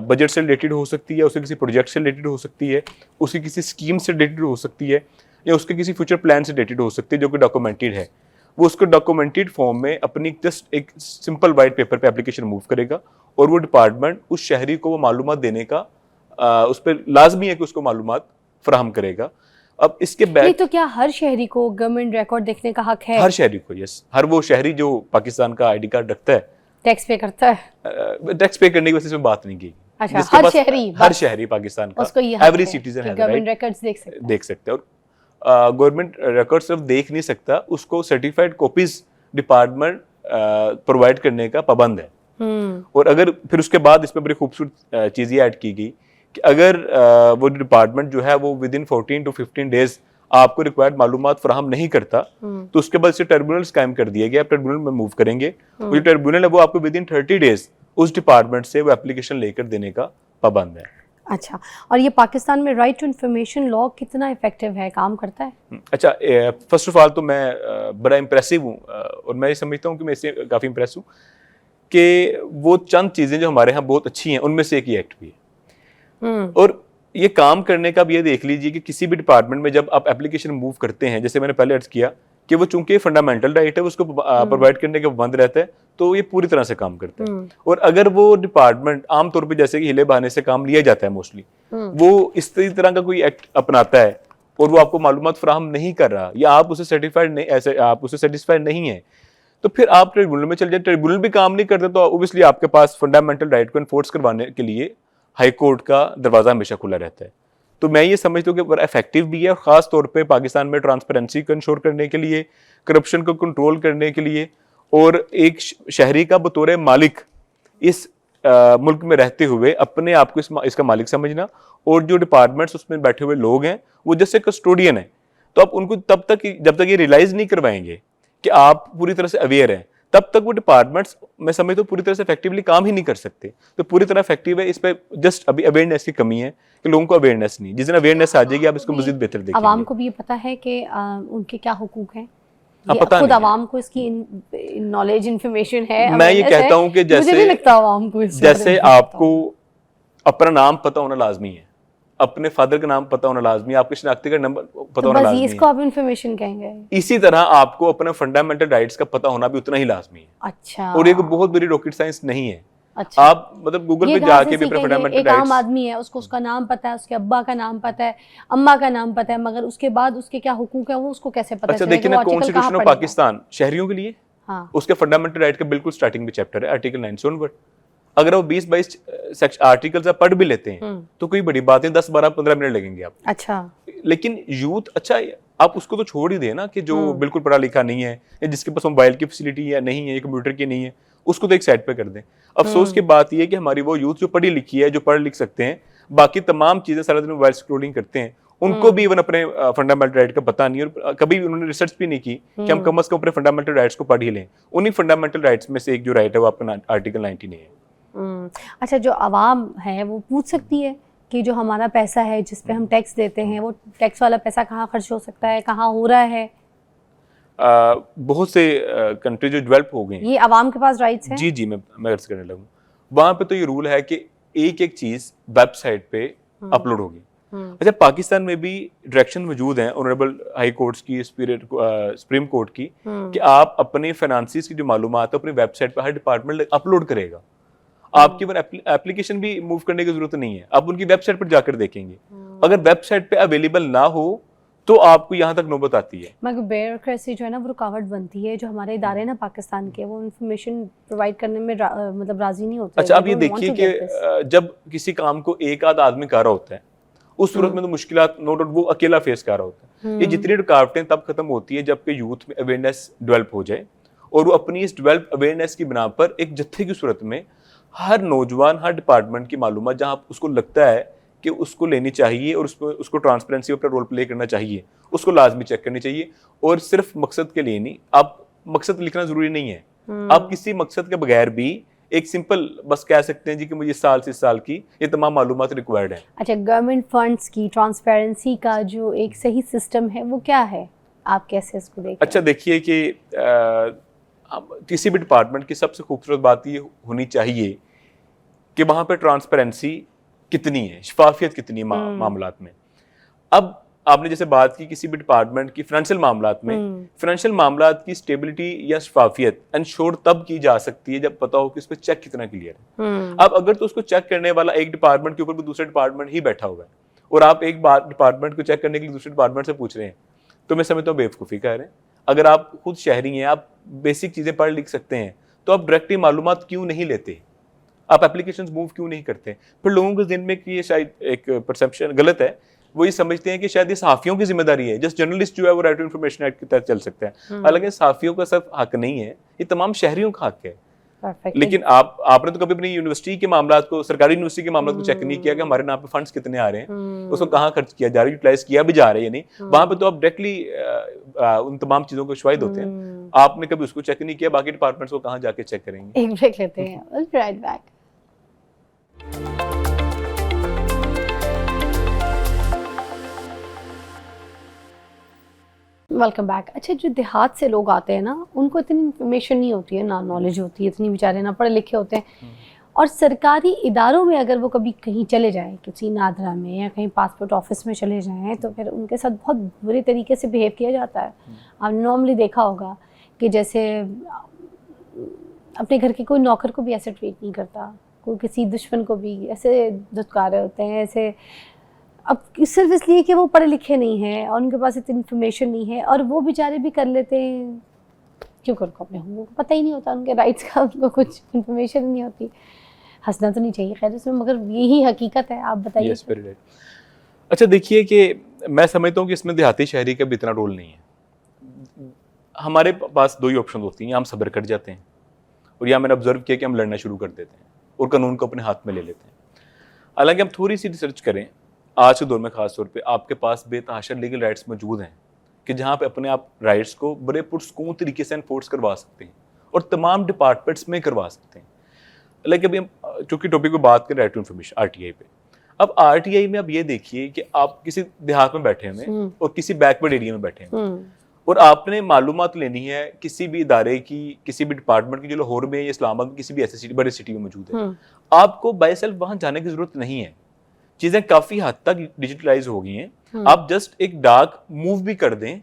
बजट से रिलेटेड हो सकती है, उसके किसी प्रोजेक्ट से रिलेटेड हो सकती है, उसकी किसी स्कीम से रिलेटेड हो सकती है, या उसके किसी फ्यूचर प्लान से रिलेटेड हो सकती है जो कि डॉक्यूमेंटेड है, वो उसको डॉक्यूमेंटेड फॉर्म में अपनी जस्ट एक सिंपल वाइट पेपर पे एप्लीकेशन मूव करेगा और वो डिपार्टमेंट उस शहरी को वो मालूमात देने का उस पर लाजमी है कि उसको मालूमात फराहम करेगा। अब इसके बैक तो क्या हर शहरी को गवर्नमेंट रिकॉर्ड देखने का हक है? हर शहरी को, यस, हर वो शहरी जो पाकिस्तान का आईडी कार्ड रखता है, टैक्स पे करता है, टैक्स पे करने की वजह से बात नहीं की। अच्छा, हर शहरी पाकिस्तान उसको का एवरी सिटीजन है गवर्नमेंट रिकॉर्ड्स देख सकते हैं। और गवर्नमेंट रिकॉर्ड सिर्फ देख नहीं सकता, उसको सर्टिफाइड कॉपीज डिपार्टमेंट प्रोवाइड करने का पाबंद है। और अगर फिर उसके बाद इसमें बड़ी खूबसूरत चीज़ ये ऐड की गई कि अगर वो डिपार्टमेंट जो है वो विद इन 14 to 15 डेज आपको रिक्वायर्ड मालूमात फराहम नहीं करता तो उसके बाद से ट्रिब्यूनल्स कायम कर दिया गया। आप ट्रिब्यूनल में मूव करेंगे, वो जो ट्रिब्यूनल है वो आपको विद इन 30 डेज उस डिपार्टमेंट से वो एप्लीकेशन लेकर देने का पाबंद है। अच्छा, और ये पाकिस्तान में राइट टू इन्फॉर्मेशन लॉ कितना इफेक्टिव है, काम करता है? अच्छा, फर्स्ट ऑफ ऑल तो मैं बड़ा इम्प्रेसिव हूँ और मैं ये समझता हूँ कि मैं इससे काफ़ी इम्प्रेस हूँ कि वो चंद चीज़ें जो हमारे यहाँ बहुत अच्छी हैं उनमें से एक ही एक्ट भी है। और ये काम करने का भी ये देख लीजिए कि किसी भी डिपार्टमेंट में जब आप एप्लीकेशन मूव करते हैं, जैसे मैंने पहले अर्ज किया कि वो चूंकि फंडामेंटल राइट है उसको प्रोवाइड करने के बंद रहता है, तो ये पूरी तरह से काम करता है। और अगर वो डिपार्टमेंट आमतौर पे जैसे कि हिले बहाने से काम लिया जाता है मोस्टली, वो इस तरह का कोई एक्ट अपनाता है और वो आपको मालूमात फराहम नहीं कर रहा या आप उसे सर्टिफाइड नहीं, ऐसे आप उसे सेटिस्फाइड नहीं है, तो फिर आप ट्रिब्यूनल में चल जाए। ट्रिब्यूनल भी काम नहीं करते तो ऑब्वियसली आपके पास फंडामेंटल राइट को एनफोर्स करवाने के लिए हाई कोर्ट का दरवाजा हमेशा खुला रहता है। तो मैं ये समझता हूँ कि बड़ा इफेक्टिव भी है, खास तौर पे पाकिस्तान में ट्रांसपेरेंसी को इंश्योर करने के लिए, करप्शन को कंट्रोल करने के लिए, और एक शहरी का बतौर मालिक इस मुल्क में रहते हुए अपने आप को इसका मालिक समझना, और जो डिपार्टमेंट्स उसमें बैठे हुए लोग हैं वो जैसे कस्टोडियन है, तो आप उनको जब तक ये रियलाइज नहीं करवाएंगे कि आप पूरी तरह से अवेयर हैं, तब तक वो डिपार्टमेंट्स मैं समझता हूँ पूरी तरह से इफेक्टिवली काम ही नहीं कर सकते। तो पूरी तरह इफेक्टिव है, इस पे जस्ट अभी अवेयरनेस की कमी है कि लोगों को अवेयरनेस नहीं। जिस दिन अवेयरनेस आ जाएगी आप इसको मजीद बेहतर देखेंगे। आवाम को भी ये पता है कि उनके क्या हुकूक हैं, हाँ, ये पता खुद नहीं आवाम को इसकी नॉलेज इन्फॉर्मेशन है। मैं ये कहता हूँ कि मुझे नहीं लगता आवाम को इस बारे जैसे में पता आपको अपना नाम पता होना लाजमी है, अपने फादर का नाम पता होना लाजमी है, आपके शनाख्ती का नंबर पता तो होना बस लाजमी इसको है। आप इन्फॉर्मेशन कहेंगे। इसी तरह आपको अपने फंडामेंटल राइट्स का पता होना भी उतना ही लाजमी है। अच्छा, और ये कोई बहुत बड़ी रॉकेट साइंस नहीं है। अच्छा, आप मतलब गूगल ये पे कहाँ जाके से भी अपने सीखेंगे? फंडामेंटल एक आम राइट्स, आदमी है, उसको उसका नाम पता है, उसके अब्बा का नाम पता है, अम्मा का नाम पता है, मगर उसके बाद उसके क्या हुकूक है वो उसको कैसे पता अच्छा चलेगा? देखिए वो ना, आर्टिकल कहाँ कॉन्स्टिट्यूशन ऑफ पढ़ेगा? पाकिस्तान शहरियों के लिए, हाँ, उसके फंडामेंटल राइट का बिल्कुल स्टार्टिंग में चैप्टर है आर्टिकल 9 से ऑनवर्ड। अगर वो 20-22 सेक्शन आर्टिकल्स आप पढ़ भी लेते हैं तो कोई बड़ी बात नहीं, 10-12-15 मिनट लगेंगे आप। अच्छा, लेकिन यूथ, अच्छा आप उसको तो छोड़ ही दें ना, कि जो बिल्कुल पढ़ा लिखा नहीं है या जिसके पास मोबाइल की फैसिलिटी या नहीं है, कंप्यूटर की नहीं है, उसको तो एक साइड पे कर दें। अफसोस की बात यह है कि हमारी वो यूथ जो पढ़ी लिखी है, जो पढ़ लिख सकते हैं, बाकी तमाम चीजें सारा दिन मोबाइल स्क्रोलिंग करते हैं, उनको भी इवन अपने फंडामेंटल राइट का पता नहीं है, और कभी भी उन्होंने रिसर्च भी नहीं की कि हम कम से कम अपने फंडामेंटल राइट्स को पढ़ ही लें। उन्हीं फंडामेंटल राइट्स में से एक जो राइट है वो आपका आर्टिकल 19 है। अच्छा, जो आवाम है वो पूछ सकती है कि जो हमारा पैसा है जिस पे हम टैक्स देते हैं, वो टैक्स वाला पैसा कहाँ खर्च हो सकता है, कहाँ हो रहा है? बहुत से कंट्री जो डेवलप हो गई हैं, ये आवाम के पास राइट्स हैं? जी मैं अर्ज करने लगूँ, वहां पे तो ये रूल है कि एक एक चीज वेबसाइट पे अपलोड होगी। अच्छा, पाकिस्तान में भी डायरेक्शन मौजूद हैं ऑनरेबल हाई कोर्ट्स की, सुप्रीम कोर्ट की, कि आप अपने फाइनेंसिस की जो मालूमात है अपनी वेबसाइट पर हर डिपार्टमेंट अपलोड करेगा। आपकी एप्लीकेशन भी मूव करने की जरूरत नहीं है, आप उनकी वेबसाइट पर जाकर देखेंगे। अगर वेबसाइट पे अवेलेबल ना हो तो आपको यहाँ तक नौबत आती है। मगर ब्यूरोक्रेसी जो है ना वो रुकावट बनती है। जो हमारे इदारे ना पाकिस्तान के, वो इन्फॉर्मेशन प्रोवाइड करने में मतलब राजी नहीं होते। अच्छा, आप ये देखिए कि जब किसी काम को एक आध आदमी कर रहा होता है, उस सूरत में तो मुश्किलात नो डाउट वो अकेला फेस कर रहा होता है। ये जितनी रुकावटें तब खत्म होती है जबकि यूथ में अवेयरनेस डेवलप हो जाए, और वो अपनी इस डेवलप अवेयरनेस की बिना पर एक जत्थे की सूरत में हर नौजवान, हर डिपार्टमेंट की मालूमात जहाँ उसको लगता है कि उसको लेनी चाहिए और उसको ट्रांसपेरेंसी अपना रोल प्ले करना चाहिए, उसको लाजमी चेक करनी चाहिए। और सिर्फ मकसद के लिए नहीं, आप मकसद लिखना जरूरी नहीं है, आप किसी मकसद के बगैर भी एक सिंपल बस कह सकते हैं जी कि मुझे इस साल से इस साल की ये तमाम मालूमात रिक्वायर्ड है। अच्छा, गवर्नमेंट फंड्स की ट्रांसपेरेंसी का जो एक सही सिस्टम है वो क्या है, आप कैसे इसको देखते हैं? अच्छा देखिए कि किसी भी डिपार्टमेंट की सबसे खूबसूरत बात ये होनी चाहिए कि वहाँ पे ट्रांसपेरेंसी कितनी है, शफाफियत कितनी है मामलात में। अब आपने जैसे बात की किसी भी डिपार्टमेंट की फाइनेंशियल मामलात में, फाइनेंशियल मामलात की स्टेबिलिटी या शफाफियत इंश्योर तब की जा सकती है जब पता हो कि उस पर चेक कितना क्लियर है। अब अगर तो उसको चेक करने वाला एक डिपार्टमेंट के ऊपर भी दूसरे डिपार्टमेंट ही बैठा हुआ है और आप एक बार डिपार्टमेंट को चेक करने के लिए दूसरे डिपार्टमेंट से पूछ रहे हैं, तो मैं समझता हूँ बेवकूफ़ी कर रहे हैं। अगर आप खुद शहरी हैं, आप बेसिक चीज़ें पढ़ लिख सकते हैं, तो आप डायरेक्टली मालूमात क्यों नहीं लेते, आप एप्लीकेशंस मूव क्यों नहीं करते? फिर लोगों के दिन में ये शायद एक परसेप्शन गलत है, वो ये समझते हैं कि शायद ये सहाफ़ियों की जिम्मेदारी है, जस्ट जर्नलिस्ट जो है वो राइट टू इन्फॉर्मेशन एक्ट के तहत चल सकता है। हालांकि सहाफ़ियों का सिर्फ हक नहीं है, ये तमाम शहरियों का हक है। लेकिन आपने तो कभी अपनी यूनिवर्सिटी के मामलात को, सरकारी यूनिवर्सिटी के मामलात को चेक नहीं किया कि हमारे नाम पे फंड्स कितने आ रहे हैं, उसको कहाँ खर्च किया जा रहा है, यूटिलाइज किया भी जा रहा है या नहीं। वहां पे तो आप डायरेक्टली उन तमाम चीजों को शाहिद होते हैं, आपने कभी उसको चेक नहीं किया, बाकी डिपार्टमेंट्स को कहाँ जाके चेक करेंगे। एक ब्रेक लेते हैं, we'll be right back. Welcome back. अच्छा, जो देहात से लोग आते हैं ना, उनको इतनी इन्फॉर्मेशन नहीं होती है, ना नॉलेज होती है, इतनी बेचारे ना पढ़े लिखे होते हैं, और सरकारी इदारों में अगर वो कभी कहीं चले जाएं, किसी नादरा में या कहीं पासपोर्ट ऑफिस में चले जाएं, तो फिर उनके साथ बहुत बुरे तरीके से बिहेव किया जाता है। आपने नॉर्मली देखा होगा कि जैसे अपने घर के कोई नौकर को भी ऐसे ट्रीट नहीं करता, कोई किसी दुश्मन को भी ऐसे धुतकारे होते हैं ऐसे। अब सिर्फ इसलिए कि वो पढ़े लिखे नहीं हैं और उनके पास इतनी इन्फॉर्मेशन नहीं है, और वो बेचारे भी कर लेते हैं क्योंकि उनको अपने हुकूक को पता ही नहीं होता, उनके राइट्स का उनको कुछ इन्फॉर्मेशन नहीं होती। हंसना तो नहीं चाहिए खैर इसमें, मगर यही हकीकत है। आप बताइए। yes, अच्छा देखिए कि मैं समझता हूँ कि इसमें देहाती शहरी का भी इतना रोल नहीं है। हमारे पास दो ही ऑप्शन होती हैं, या हम सब्र कर जाते हैं और या मैंने ऑब्जर्व किया कि हम लड़ना शुरू कर देते हैं। और कानून को अपने हाथ में ले लेते हैं। हालांकि हम थोड़ी सी रिसर्च करें आज के दौर में, खास तौर पे आपके पास बेतहाशा लीगल राइट्स मौजूद हैं कि जहाँ पे अपने आप राइट्स को बड़े पुरस्कून तरीके से एनफोर्स करवा सकते हैं और तमाम डिपार्टमेंट्स में करवा सकते हैं। लाइक अभी हम चूंकि टॉपिक पे बात करें राइट टू इन्फॉर्मेशन आरटीआई पे, अब आरटीआई में अब ये देखिए कि आप किसी देहात में बैठे हुए और किसी बैकवर्ड एरिया में बैठे हैं और आपने मालूमात लेनी है किसी भी इदारे की, किसी भी डिपार्टमेंट की जो लाहौर में या इस्लामाबाद में किसी भी ऐसे सिटी, बड़े सिटी में मौजूद है, आपको बाय सेल्फ वहां जाने की जरूरत नहीं है। चीजें काफी हद तक डिजिटलाइज हो गई हैं। आप जस्ट एक डाक मूव भी कर दें,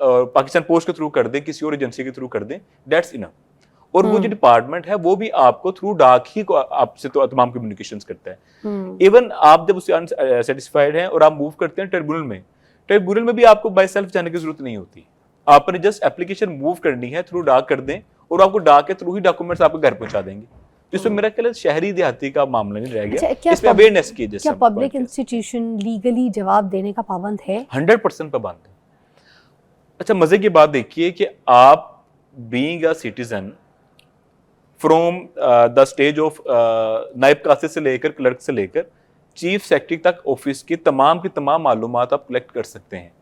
पाकिस्तान पोस्ट के थ्रू कर दें, किसी और एजेंसी के थ्रू कर दें, दैट्स इनफ। और वो जो डिपार्टमेंट है वो भी आपको थ्रू डाक ही को आपसे तो तमाम कम्युनिकेशंस करता है। इवन आप जब उससे अनसेटिस्फाइड हैं और आप मूव करते हैं ट्रिब्यूनल में भी आपको बाय सेल्फ जाने की जरूरत नहीं होती। आपने जस्ट एप्लीकेशन मूव करनी है, थ्रू डाक कर दें और आपको डाक के थ्रू ही डॉक्यूमेंट्स आपको घर पहुंचा देंगे। इसमें मेरा ख्याल है शहरी देहाती का मामला नहीं रह गया। इसमें अवेयरनेस की जैसे क्या पब्लिक इंस्टीट्यूशन लीगली जवाब देने का पाबंद है? 100% पाबंद है। अच्छा, मजे की बात देखिए कि आप being a citizen from the stage of नायब कासिद से लेकर क्लर्क से लेकर चीफ सेक्रेटरी तक ऑफिस की तमाम मालूमात आप कलेक्ट कर सकते हैं।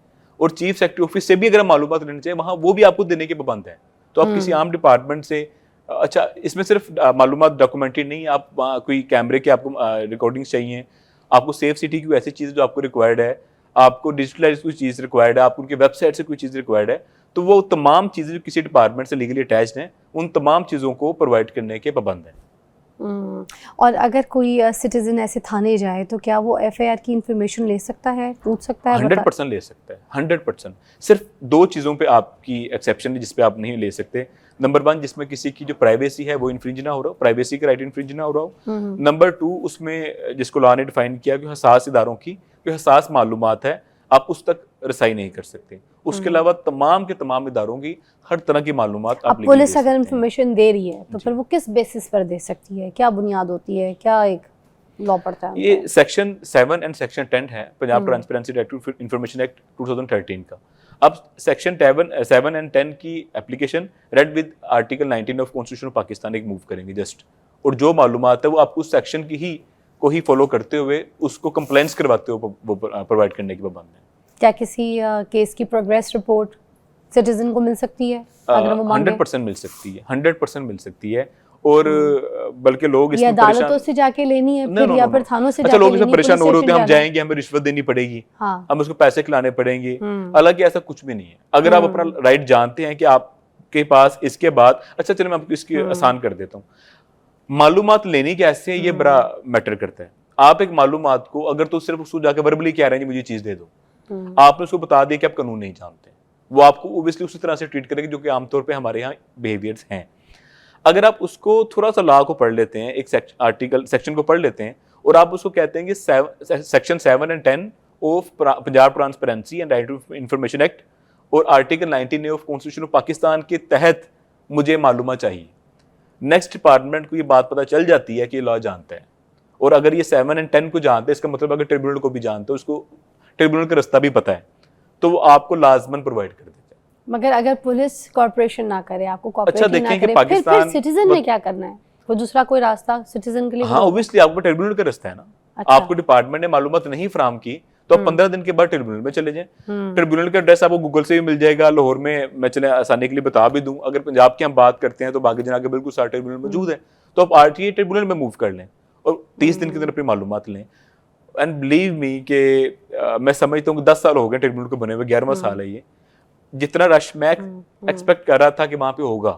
और चीफ सेक्रेटरी ऑफिस से भी अगर मालूमात लेनी चाहिए वहाँ वो भी आपको देने के पाबंद है। तो आप किसी आम डिपार्टमेंट से, अच्छा इसमें सिर्फ मालूमात डॉक्यूमेंट्री नहीं, आप कोई कैमरे के आपको रिकॉर्डिंग्स चाहिए, आपको सेफ सिटी की ऐसी चीज़ जो आपको रिक्वायर्ड है, आपको डिजिटलाइज कोई चीज़ रिक्वायर्ड है, आपको उनकी वेबसाइट से कोई चीज़ रिक्वायर्ड है, तो वो तमाम चीज़ें जो किसी डिपार्टमेंट से लीगली अटैच्ड हैं उन तमाम चीज़ों को प्रोवाइड करने के पाबंद हैं। और अगर कोई सिटीजन ऐसे थाने जाए तो क्या वो एफआईआर की इंफॉर्मेशन ले सकता है, पूछ सकता है? 100% ले सकता है, 100%। सिर्फ 2 चीज़ों पे आपकी एक्सेप्शन है जिस पे आप नहीं ले सकते। नंबर 1, जिसमें किसी की जो प्राइवेसी है वो इन्फ्रिंज ना हो रहा हो, प्राइवेसी का राइट इन्फ्रिंज ना हो रहा हो। नंबर 2, उसमें जिसको लॉ ने डिफाइन किया कि हसास इदारों की जो हसास मालूमात है आप उस तक रसाई नहीं कर सकते। उसके अलावा तमाम के तमाम इदारों की हर तरह की मालूमात आप पुलिस अगर इंफॉर्मेशन दे रही है तो फिर वो किस बेसिस पर दे सकती है? क्या बुनियाद होती है? क्या एक लॉ पड़ता है? ये सेक्शन 7 एंड सेक्शन 10 है Punjab transparency right to information act 2013 का। अब सेक्शन 7 एंड 10 की application read with article 19 of constitution of Pakistan एक मूव करेंगे जस्ट, और जो मालूमात है वो आपको उस सेक्शन की को ही फॉलो करते हुए उसको कंप्लेंट्स करवाते हुए वो प्रोवाइड करने की पाबंद है। क्या किसी केस की प्रोग्रेस रिपोर्ट सिटीजन को मिल सकती है अगर वो मांगे? 100% मिल सकती है, 100% मिल सकती है। और बल्कि लोग इसमें अदालतों से जाके लेनी है फिर या फिर थानों से जाके लोग लेनी इसमें है? परेशान हो रहे होते हैं, हम जाएंगे हमें रिश्वत देनी पड़ेगी, हाँ। हम उसको पैसे खिलाने पड़ेंगे। हालांकि ऐसा कुछ भी नहीं है। अगर आप अपना राइट जानते हैं कि आपके पास इसके बाद, अच्छा चलो मैं आपको इसकी आसान कर देता हूँ, मालूमात लेनी कैसे है ये बड़ा मैटर करता है। आप एक मालूमात को अगर तो सिर्फ उसको जाकर वर्बली कह रहे हैं मुझे चीज दे दो, आपने उसको बता दिया कि आप कानून नहीं जानते, वो आपको ओब्वियसली उसी तरह से ट्रीट करेगी जो कि आमतौर पे हमारे यहाँ बिहेवियर्स हैं। अगर आप उसको थोड़ा सा लॉ को पढ़ लेते हैं, एक सेक्शन को पढ़ लेते हैं और आप उसको कहते हैं कि section 7 and 10 of Punjab transparency and right to information act और article 19 of constitution of Pakistan के तहत मुझे मालूमात चाहिए, नेक्स्ट डिपार्टमेंट को ये बात पता चल जाती है कि लॉ जानता है। और अगर ये 7 एंड 10 को जानते हैं, इसका मतलब अगर ट्रिब्यूनल को भी जानते हैं, उसको ट्रिब्यूनल का रास्ता भी पता है, तो वो आपको लाजमन प्रोवाइड कर देते हैं। मगर अगर पुलिस कॉर्पोरेशन ना करे, आपको कॉर्पोरेट अच्छा, ना करे, फिर सिटीजन ने क्या करना है? वो दूसरा कोई रास्ता सिटीजन के लिए? हाँ, ऑब्वियसली आपको ट्रिब्यूनल का रास्ता है ना। अच्छा। आपको डिपार्टमेंट ने मालूमात नहीं फराहम की तो आप 15 दिन के बाद ट्रिब्यूनल में चले जाएं। ट्रिब्यूनल का एड्रेस आपको गूगल से भी मिल जाएगा, लाहौर में मैं चले आसानी के लिए बता भी दूं। अगर पंजाब की हम बात करते हैं तो बागी जना के बिल्कुल सारे ट्रिब्यूनल मौजूद है, तो आप आरटीआई ट्रिब्यूनल में मूव कर लें और 30 दिन के अंदर अपनी मालूमात लें। एंड बिलीव मी कि मैं समझता हूँ कि 10 साल हो गए ट्रिब्यूनल को बने हुए, 11वां साल है ये। जितना रश मैं एक्सपेक्ट कर रहा था कि वहाँ पे होगा,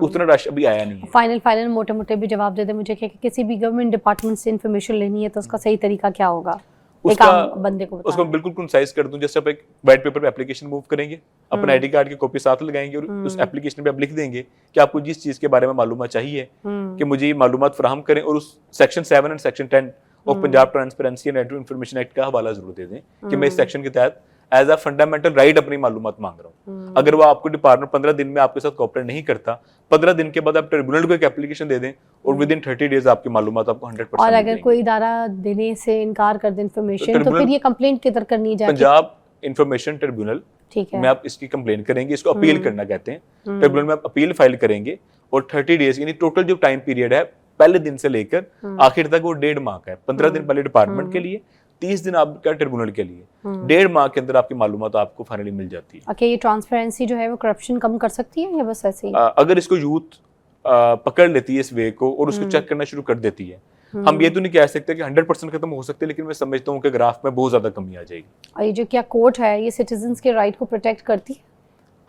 उतना रश अभी आया नहीं है। फाइनल मोटे मोटे भी जवाब दे दे मुझे कि किसी भी गवर्नमेंट डिपार्टमेंट से इन्फॉर्मेशन लेनी है तो उसका सही तरीका क्या होगा? एक आम बंदे को उसको बिल्कुल कंसाइज कर दूं। जैसे आप एक व्हाइट पेपर पे एप्लीकेशन मूव करेंगे, अपना आईडी कार्ड की कॉपी साथ लगाएंगे और उस एप्लीकेशन पे आप लिख देंगे कि आपको जिस चीज के बारे में मालूमात चाहिए कि मुझे ये मालूमात फराहम करें, और उस section 7 and section 10 of Punjab transparency and right to information act का हवाला जरूर दे दें कि मैं इस सेक्शन के तहत एज अ फंडामेंटल राइट अपनी मालूमात मांग रहा हूँ। अगर वो आपको डिपार्टमेंट 15 दिन में आपके साथ कोऑपरेट नहीं करता, 15 दिन के बाद आप ट्रिब्यूनल को एक एप्लीकेशन दे दें और विद इन 30 डेज आपकी मालूमात आपको 100%। और अगर कोई इदारा देने से इनकार कर दे इन्फॉर्मेशन तो फिर ये कंप्लेंट किधर करनी चाहिए? पंजाब इंफॉर्मेशन ट्रिब्यूनल, ठीक है, में आप इसकी कंप्लेन करेंगे, इसको अपील करना कहते हैं। ट्रिब्यूनल में आप अपील फाइल करेंगे और 30 डेज यानी टोटल जो टाइम पीरियड है पहले दिन से लेकर आखिर तक वो 1.5 माह का है। 15 दिन पहले डिपार्टमेंट के लिए, 30 दिन आपका ट्रिब्यूनल के लिए, 1.5 माह के अंदर आपकी मालूमात आपको फाइनली मिल जाती है। ओके, ये ट्रांसपेरेंसी जो है वो करप्शन कम कर सकती है या बस ऐसे ही? अगर इसको यूथ पकड़ लेती है इस वे को और उसको चेक करना शुरू कर देती है, हम ये तो नहीं कह सकते कि 100% खत्म हो सकते, लेकिन मैं समझता हूँ कि ग्राफ में बहुत ज्यादा कमी आ जाएगी। और ये जो क्या कोर्ट है ये सिटीजन्स के राइट को प्रोटेक्ट करती है?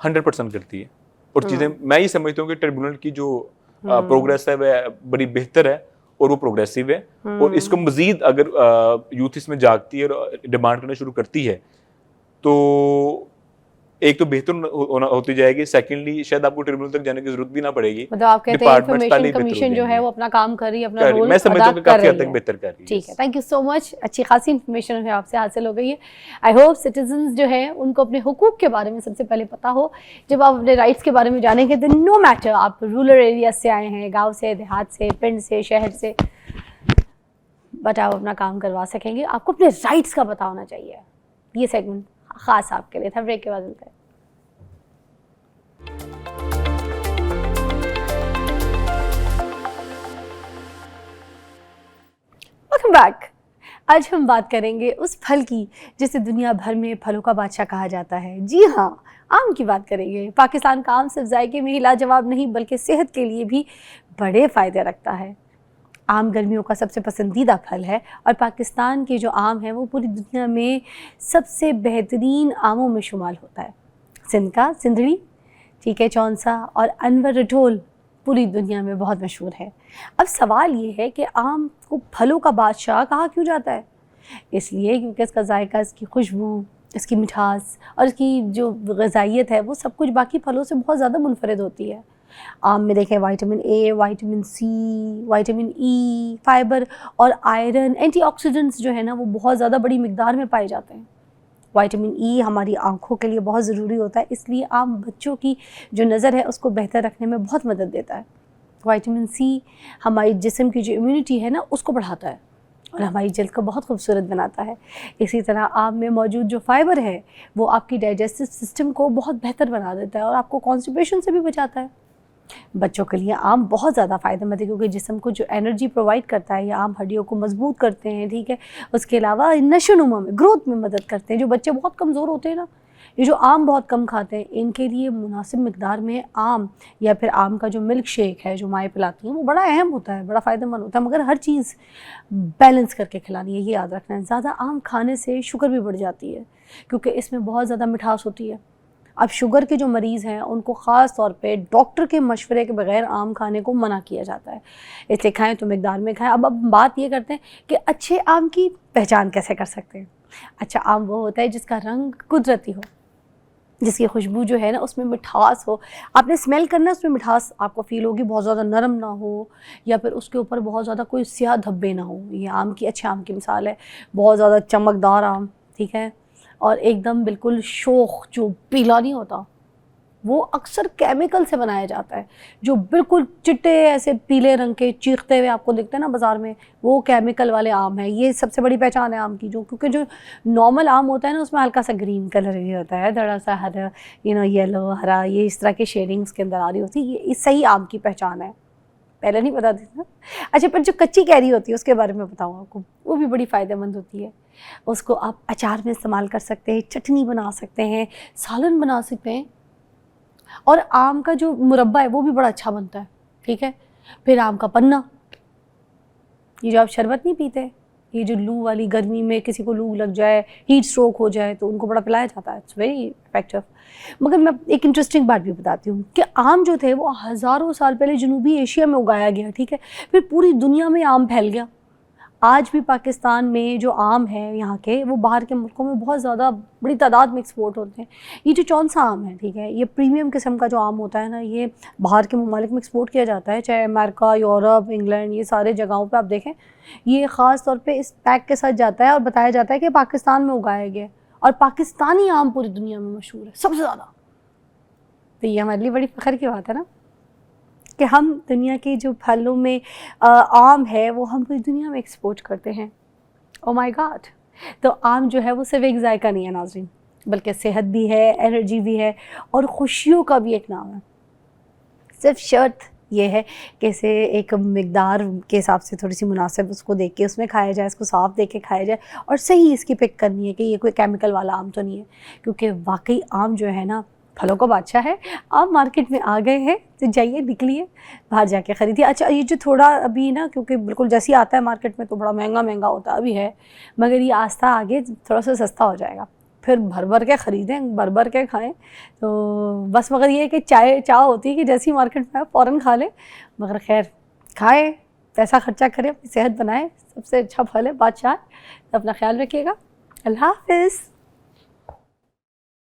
100% करती है। और चीजें मैं ये समझता हूँ कि ट्रिब्यूनल की जो प्रोग्रेस है वह बड़ी बेहतर है और वो प्रोग्रेसिव है, और इसको मजीद अगर यूथ इसमें जागती है और डिमांड करना शुरू करती है तो एक तो बेहतर होती जाएगी, सेकेंडली शायद आपको ट्रिब्यूनल तक जाने की जरूरत भी ना पड़ेगी। मतलब आप कहते हैं इंफॉर्मेशन कमीशन जो है वो अपना काम कर रही है, अपना रोल मैं समझता हूं कि काफी हद तक बेहतर कर रही है। ठीक है, थैंक यू सो मच। अच्छी खासी इंफॉर्मेशन हमें आपसे हासिल हो गई है। आई होप सिटीजन्स जो है उनको अपने हुकूक के बारे में सबसे पहले पता हो। जब आप अपने राइट्स के बारे में जानेंगे तो नो मैटर आप रूरल एरिया से आए हैं, गाँव से, देहात से, पिंड से, शहर से, बट आप अपना काम करवा सकेंगे। आपको अपने राइट्स का पता होना चाहिए। ये सेगमेंट खास आपके लिए था। ब्रेक के बाद मिलते हैं। Welcome back. आज हम बात करेंगे उस फल की जिसे दुनिया भर में फलों का बादशाह कहा जाता है। जी हाँ, आम की बात करेंगे। पाकिस्तान का आम सिर्फ जायके में ही लाजवाब नहीं बल्कि सेहत के लिए भी बड़े फ़ायदे रखता है। आम गर्मियों का सबसे पसंदीदा फल है और पाकिस्तान के जो आम है वो पूरी दुनिया में सबसे बेहतरीन आमों में शुमार होता है। सिंध का सिंधड़ी, ठीक है, चौंसा और अनवर रटोल पूरी दुनिया में बहुत मशहूर है। अब सवाल ये है कि आम को फलों का बादशाह कहा क्यों जाता है? इसलिए क्योंकि इसका जायका, इसकी खुशबू, इसकी मिठास और इसकी जो ग़िज़ाइयत है वो सब कुछ बाकी फलों से बहुत ज़्यादा मुनफरद होती है। आम में देखें vitamin A, vitamin C, vitamin E, fibre और आयरन, एंटीऑक्सीडेंट्स जो है ना वो बहुत ज़्यादा बड़ी मिकदार में पाए जाते हैं। विटामिन ई हमारी आँखों के लिए बहुत ज़रूरी होता है, इसलिए आम बच्चों की जो नज़र है उसको बेहतर रखने में बहुत मदद देता है। विटामिन सी हमारी जिस्म की जो इम्यूनिटी है ना उसको बढ़ाता है और हमारी जल्द को बहुत खूबसूरत बनाता है। इसी तरह आम में मौजूद जो फाइबर है वो आपकी डाइजेस्टिव सिस्टम को बहुत बेहतर बना देता है और आपको कॉन्स्टिपेशन से भी बचाता है। बच्चों के लिए आम बहुत ज़्यादा फ़ायदेमंद है क्योंकि जिस्म को जो एनर्जी प्रोवाइड करता है, ये आम हड्डियों को मजबूत करते हैं, ठीक है। उसके अलावा नशोनुमा में, ग्रोथ में मदद करते हैं। जो बच्चे बहुत कमज़ोर होते हैं ना, ये जो आम बहुत कम खाते हैं, इनके लिए मुनासिब मिकदार में आम या फिर आम का जो मिल्क शेक है जो माएँ पिलाती हैं वो बड़ा अहम होता है, बड़ा फ़ायदेमंद होता है। मगर हर चीज़ बैलेंस करके खिलानी है, ये याद रखना है। ज़्यादा आम खाने से शुगर भी बढ़ जाती है क्योंकि इसमें बहुत ज़्यादा मिठास होती है। अब शुगर के जो मरीज़ हैं उनको ख़ास तौर पे डॉक्टर के मशवरे के बगैर आम खाने को मना किया जाता है, इसलिए खाएं तो मिकदार में खाएं। अब बात ये करते हैं कि अच्छे आम की पहचान कैसे कर सकते हैं। अच्छा आम वो होता है जिसका रंग कुदरती हो, जिसकी खुशबू जो है ना उसमें मिठास हो। आपने स्मेल करना, उसमें मिठास आपको फील होगी, बहुत ज़्यादा नरम ना हो या फिर उसके ऊपर बहुत ज़्यादा कोई स्याह धब्बे ना हो। ये आम की, अच्छे आम की मिसाल है। बहुत ज़्यादा चमकदार आम, ठीक है, और एकदम बिल्कुल शोख जो पीला नहीं होता, वो अक्सर केमिकल से बनाया जाता है। जो बिल्कुल चिट्टे ऐसे पीले रंग के चीखते हुए आपको दिखते हैं ना बाज़ार में, वो केमिकल वाले आम है। ये सबसे बड़ी पहचान है आम की, जो क्योंकि जो नॉर्मल आम होता है ना उसमें हल्का सा ग्रीन कलर भी होता है, थोड़ा सा हरा, येलो, हरा, ये इस तरह की शेडिंग्स के अंदर आ रही होती है। ये सही आम की पहचान है, पहले नहीं पता थी ना। अच्छा, पर जो कच्ची कैरी होती है उसके बारे में बताऊँ आपको, वो भी बड़ी फ़ायदेमंद होती है। उसको आप अचार में इस्तेमाल कर सकते हैं, चटनी बना सकते हैं, सालन बना सकते हैं, और आम का जो मुरब्बा है वो भी बड़ा अच्छा बनता है, ठीक है। फिर आम का पन्ना, ये जो आप शरबत नहीं पीते, ये जो लू वाली गर्मी में किसी को लू लग जाए, हीट स्ट्रोक हो जाए तो उनको बड़ा पिलाया जाता है, इट्स वेरी इफेक्टिव। मगर मैं एक इंटरेस्टिंग बात भी बताती हूँ कि आम जो थे वो हज़ारों साल पहले जनूबी एशिया में उगाया गया, ठीक है। फिर पूरी दुनिया में आम फैल गया। आज भी पाकिस्तान में जो आम है यहाँ के, वो बाहर के मुल्कों में बहुत ज़्यादा बड़ी तादाद में एक्सपोर्ट होते हैं। ये जो चौंसा आम है, ठीक है, ये प्रीमियम किस्म का जो आम होता है ना, ये बाहर के ममालिक में एक्सपोर्ट किया जाता है, चाहे अमेरिका, यूरोप, इंग्लैंड, ये सारे जगहों पे आप देखें, ये ख़ास तौर पे इस पैक के साथ जाता है और बताया जाता है कि पाकिस्तान में उगाया गया, और पाकिस्तानी आम पूरी दुनिया में मशहूर है सबसे ज़्यादा। तो ये हमारे लिए बड़ी फ़ख्र की बात है ना कि हम दुनिया के जो फलों में आम है वो हम पूरी दुनिया में एक्सपोर्ट करते हैं। Oh my God. तो आम जो है वो सिर्फ एक जायका नहीं है नाज़रीन, बल्कि सेहत भी है, एनर्जी भी है और खुशियों का भी एक नाम है। सिर्फ शर्त ये है कैसे एक मिकदार के हिसाब से थोड़ी सी मुनासिब उसको देख के उसमें खाया जाए, इसको साफ देख के खाया जाए और सही इसकी पिक करनी है कि ये कोई केमिकल वाला आम तो नहीं है, क्योंकि वाकई आम जो है ना फलों का बादशाह है। आम मार्केट में आ गए हैं तो जाइए निकलिए बाहर जाके ख़रीदिए। अच्छा ये जो थोड़ा अभी ना, क्योंकि बिल्कुल जैसे ही आता है मार्केट में तो बड़ा महंगा होता अभी है, मगर ये आस्था आगे थोड़ा सा सस्ता हो जाएगा, फिर भर भर के ख़रीदें, भर भर के खाएं। तो बस मगर ये है कि चाह होती है कि जैसे ही मार्केट में आए फ़ौरन खा लें, मगर खैर खाएं, पैसा खर्चा करें, अपनी सेहत बनाएं, सबसे अच्छा फल है बादशाह। अपना ख्याल रखिएगा। अल्लाह हाफ़िज़।